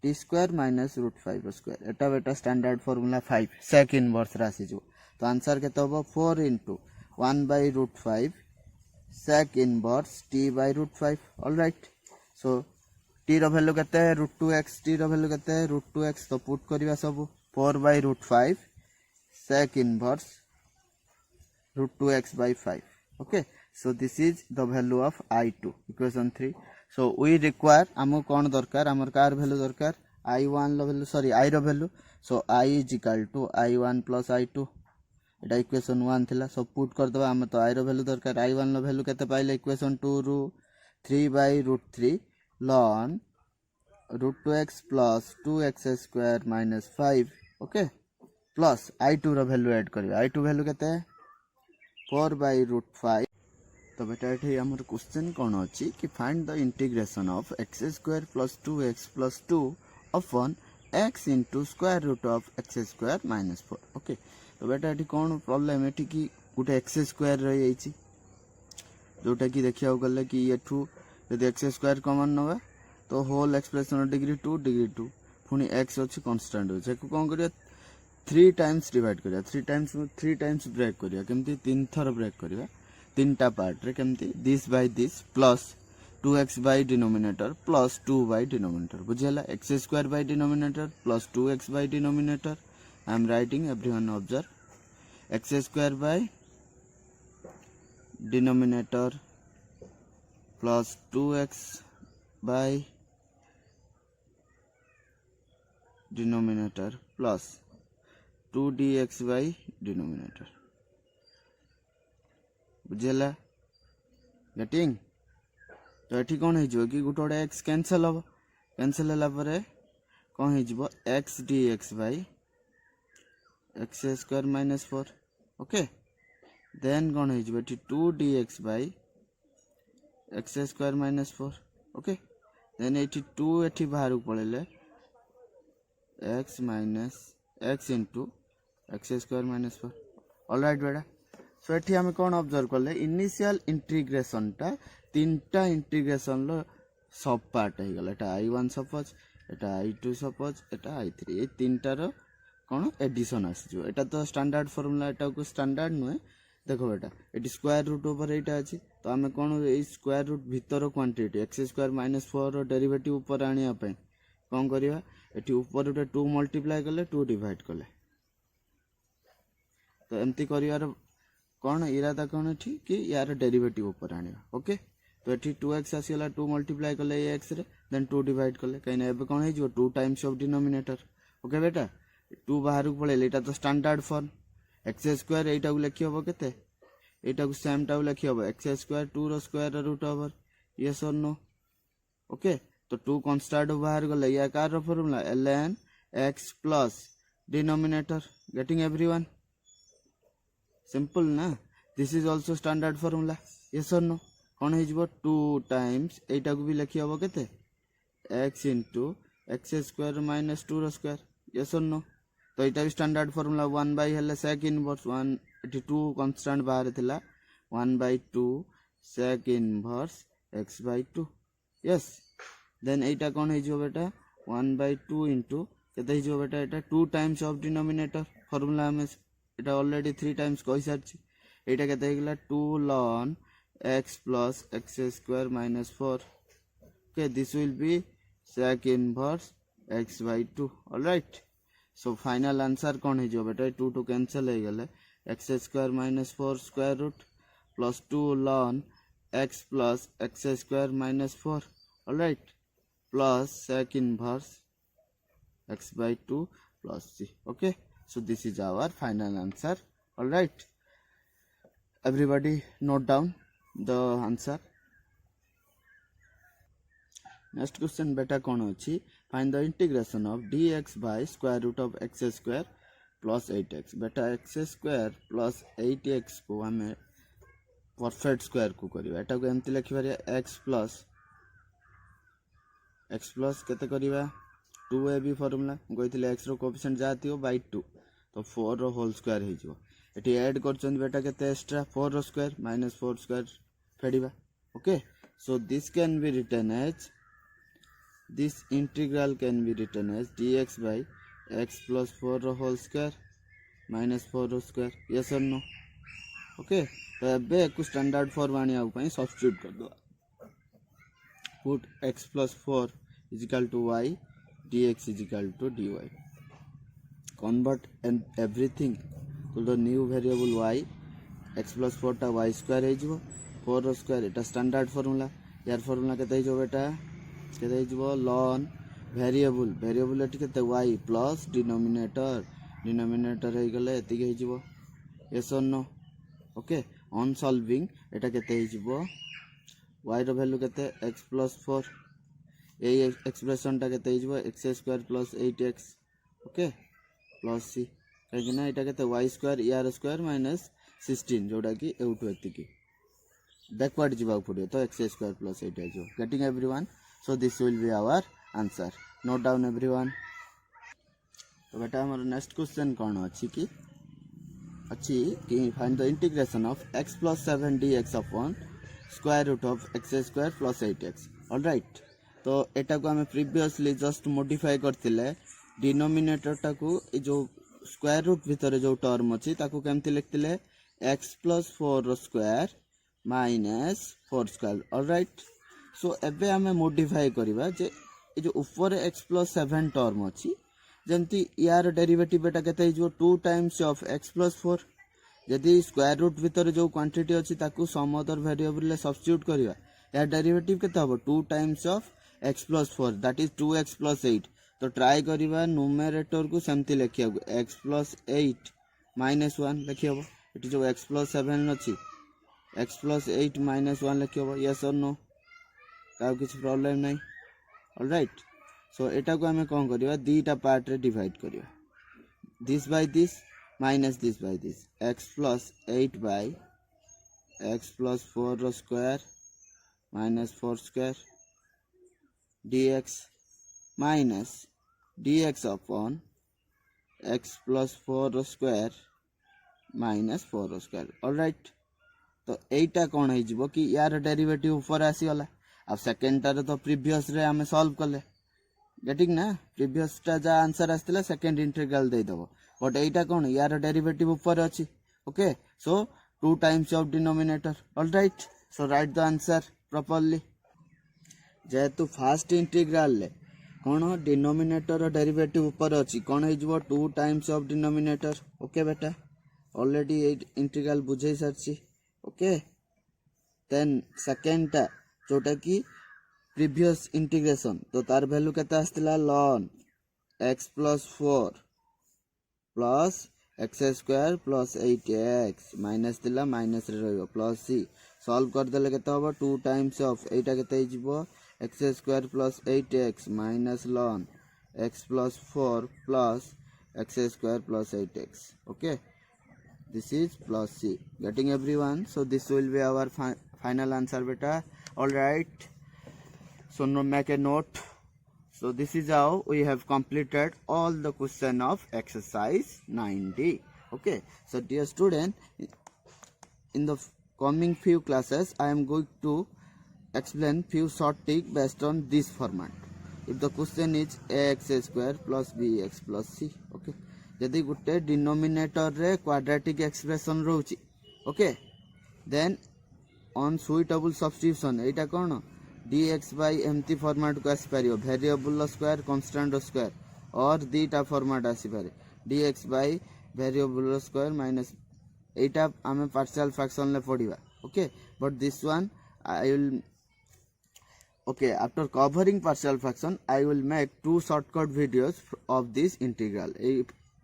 t square minus √5 square एटा बेटा स्टैंडर्ड फार्मूला 5 sec इनवर्स राशि जो तो आंसर केते होबो 4 into 1 by √5 sec inverse t by √5 alright so t रो वैल्यू केते है √2x t रो वैल्यू केते है √2x तो पुट करिवा सब 4 by √5 sec inverse √2x by 5 okay so this is the value of I2 equation 3 so we require आमो कौन दरकार आमर कार वैल्यू दरकार I1 लो वैल्यू सॉरी I रो value so I is equal to I1 plus I2 Etah equation 1 थिला सब put कर दबा हम तो I रो वैल्यू दरकार I1 लो वैल्यू केते पाइले इक्वेशन 2 रू 3 by √3 ln √2x plus 2x square minus 5 okay plus I2 रो वैल्यू ऐड करियो I2 वैल्यू केते 4 by √5 तो बेटा ये हमर क्वेश्चन कौन अछि कि find the integration of x square plus 2x plus 2 upon x into square root of x square minus 4 okay तो बेटा ये कौन प्रॉब्लम है कि गोटे x स्क्वायर रही जाइछि जोटा कि देखिया गले कि एठू यदि x स्क्वायर कॉमन नबा तो होल एक्सप्रेशन डिग्री 2 पुनी x अछि कांस्टेंट हो जेको कोन करिया 3 टाइम्स डिवाइड करिया 3 टाइम्स ब्रेक करिया केमती 3 थर ब्रेक करिया तीनटा पार्ट रे केमती this by this plus 2x by denominator plus 2 by denominator बुझेला x square by denominator plus 2x by denominator I am writing everyone observe x square by denominator plus 2x by denominator plus 2dx by denominator बुझेला getting तो एठी कोन हे जो कि गुटोडे x cancel हो कैंसिल हला परे कोन हे जबो x dx by x square minus 4 okay then कोन हे जबो एठी 2 dx by x square minus 4 okay then एठी 2 एठी बाहर को पळेले x minus x into x square minus 4 alright बेटा सो एठी हम कोन ऑब्जर्व करले इनिशियल इंटीग्रेशन टा तीनटा इंटीग्रेशन लो सब पार्ट हे गला एटा I1 सपोज एटा I2 सपोज एटा I3 ए तीनटा रो कौन एडिशन आसीजो एटा तो स्टैंडर्ड फॉर्मूला एटा को स्टैंडर्ड नुहे देखो बेटा एटी स्क्वायर रूट ओवर एटा अछि तो आमे कोन ए स्क्वायर रूट भीतर क्वांटिटी x स्क्वायर माइनस 4 रो डेरिवेटिव ऊपर आनिया पे कोन करिवा एटी ऊपर उटे 2 मल्टीप्लाई करले 2 डिवाइड करले तो एमती करिवार कौन इरादा कौन ठीक कि यार डेरिवेटिव ऊपर आनिया ओके तो एटी 2x आसीला 2 मल्टीप्लाई करले x रे देन 2 डिवाइड करले कहीं एबे कोन हे जो 2 टाइम्स ऑफ डिनोमिनेटर ओके बेटा 2 बाहर को पळेले एटा तो स्टैंडर्ड फॉर्म x स्क्वायर एटा को लिखि हबो केते एटा को सेम टा लिखि हबो x स्क्वायर 2 रो स्क्वायर रूट ओवर यस और नो ओके तो 2 कांस्टेंट बाहर गले या कार formula ln x plus denominator getting everyone simple ना this is also standard formula yes और नो कोन हे जबो 2 टाइम्स एटा को भी लिखि हबो केते x into x square minus 2 रो स्क्वायर यस और नो तो इटा भी स्टैंडर्ड फॉर्मूला 1 बाय हेले sec इनवर्स 1 एटी 2 कांस्टेंट बाहर थिला 1 by 2 sec inverse x by 2 yes then एटा कोन हे जो बेटा 1 बाय 2 into केते हे जो बेटा एटा 2 टाइम्स ऑफ डिनोमिनेटर फॉर्मूला में एटा ऑलरेडी 3 टाइम्स कहि सारछि एटा केते हे गेला 2 ln x plus x square minus 4 okay this will be sec inverse x by 2 all right so final answer कौन है जो बेटा 2 to cancel हो गले x square minus 4 square root plus 2 ln x plus x square minus 4 all right plus sec inverse x by 2 plus c okay so this is our final answer all right everybody note down the answer next question beta कौन अछि find the integration of dx by square root of x square plus 8x beta x square plus 8x को हमें perfect square को करिवा एटा को एमति लिखि Pariya x plus केते करिवा 2ab formula गइथिले x रो coefficient जातियो bye 2 तो 4 रो होल स्क्वायर हे जिवो एटी ऐड करछन बेटा केते एक्स्ट्रा 4 रो स्क्वायर माइनस 4 स्क्वायर फेडिबा okay so this can be written as this integral can be written as dx by x plus 4 रो होल स्क्वायर माइनस 4 रो स्क्वायर यस और नो ओके तो एबे एक स्टैंडर्ड फॉर्म आनिया पई सब्स्टिट्यूट कर दो put x plus 4 is equal to y dx is equal to dy convert and everything to the new variable y x plus 4 टा y square हे जिवो 4 रो स्क्वायर एटा स्टैंडर्ड फार्मूला यार फार्मूला केते हे जो बेटा केते हे जिवो ln वेरिएबल एटी केते y प्लस डिनोमिनेटर हे गले एति हे जिवो यस और नो ओके ऑन सॉल्विंग एटा केते हे जिवो y रो वैल्यू केते x plus 4 ए एक्सप्रेशन टा केते हे जिवो x square plus 8x okay plus c काहे ना एटा केते y स्क्वायर यार स्क्वायर माइनस 16 जोडा की एउटु एतिकी बैकवर्ड जिबा पड़ियो तो x स्क्वायर प्लस 8 है जो getting everyone so this will be our answer note down everyone तो बेटा हमर नेक्स्ट क्वेश्चन कोन अछि कि find the integration of x plus 7 dx upon square root of x square plus 8x all right तो एटा को हमें प्रीवियसली जस्ट मॉडिफाई करथिले डिनोमिनेटर टा को ए जो स्क्वायर रूट भीतर जो टर्म अछि ताको केमति लिखथिले x plus 4 रो square minus 4 square all right so एबे हमें मॉडिफाई करिवा जे ए जो ऊपर x plus 7 टर्म अछि जेंति यार डेरिवेटिव बेटा केते जो 2 टाइम्स ऑफ x plus 4 यदि स्क्वायर रूट भीतर जो क्वांटिटी अछि ताकू सम अदर वेरिएबल ले सब्स्टिट्यूट करिवा यार डेरिवेटिव केते हबो 2 times of x plus 4 that is 2x plus 8 तो ट्राई करिवा न्यूमरेटर को सेमति लिखिया x plus 8 minus 1 लिखियबो एटी जो x plus 7 अछि x plus 8 minus 1 लिखियबो यस और नो का कुछ प्रॉब्लम नहीं ऑलराइट सो एटा को हमें कोन करिवा दीटा पार्ट रे डिवाइड करिवा this by this minus this by this x plus 8 by x plus 4 रो square minus 4 square dx minus dx upon x plus 4 रो स्क्वायर माइनस 4 रो स्क्वायर ऑलराइट तो एटा कोन हे जिवो कि यार डेरिवेटिव ऊपर आसी गला अब सेकंड टारे तो प्रीवियस रे हमें सॉल्व करले गेटिंग ना प्रीवियस टा जा आंसर आस्थिला सेकंड इंटीग्रल दे दबो बट एटा कोन यार डेरिवेटिव ऊपर अछि okay so 2 times of denominator alright so write the answer properly जेहेतु फास्ट इंटीग्रल ले कौन डिनोमिनेटर डेरिवेटिव ऊपर अच्छी कौन हो 2 टाइम्स ऑफ डिनोमिनेटर ओके बेटा ऑलरेडी इंटीग्रल बुझे सारी ओके देन सेकेंड टा जोटा कि प्रीवियस इंटीग्रेशन तो तार वैल्यू केते आस्तिला ln x + 4 plus x square plus 8x minus दिला माइनस रे रहइबो प्लस c सॉल्व कर देले केते होबो 2 टाइम्स ऑफ एटा केते हिजबो x square plus 8x minus ln x + 4 plus x square plus 8x okay this is plus c getting everyone so this will be our final answer beta all right so no make a note so this is how we have completed all the question of exercise 9D okay so dear student in the coming few classes I am going to explain few short trick based on this format if the question is ax square plus bx plus c okay यदि गोटे denominator रे quadratic expression रोची okay then on suitable substitution एटा कोन dx by एमती format को आसी पारियो वेरिएबल स्क्वायर कांस्टेंट स्क्वायर और दीटा फॉर्मेट आसी पारे dx by variable square minus एटा आमे पार्शियल फ्रैक्शन ले पढिबा okay but this one I will okay after covering partial fraction I will make 2 shortcut videos of this integral ए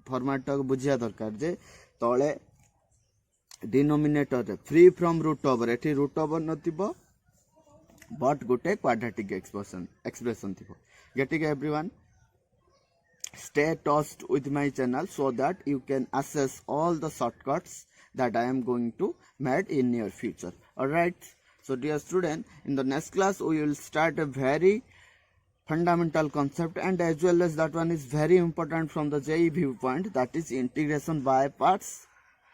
format टा बुझिया दरकार जे तळे डिनोमिनेटर रे फ्री फ्रॉम रूट ओवर एठी रूट ओवर नथिबो बट गोटे क्वाड्रेटिक एक्सप्रेशन थिबो getting everyone stay touched with my channel so that you can access all the shortcuts that I am going to make in near future all right so dear student in the next class we will start a very fundamental concept and as well as that one is very important from the JEE viewpoint that is integration by parts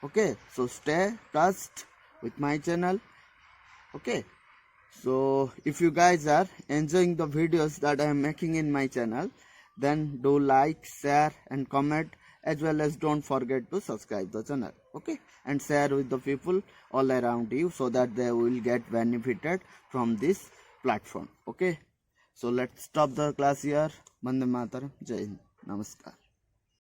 okay so stay touched with my channel okay so if you guys are enjoying the videos that I am making in my channel then do like share and comment as well as don't forget to subscribe the channel okay and share with the people all around you so that they will get benefited from this platform okay so let's stop the class here. Vande Mataram. Jai Hind. Namaskar.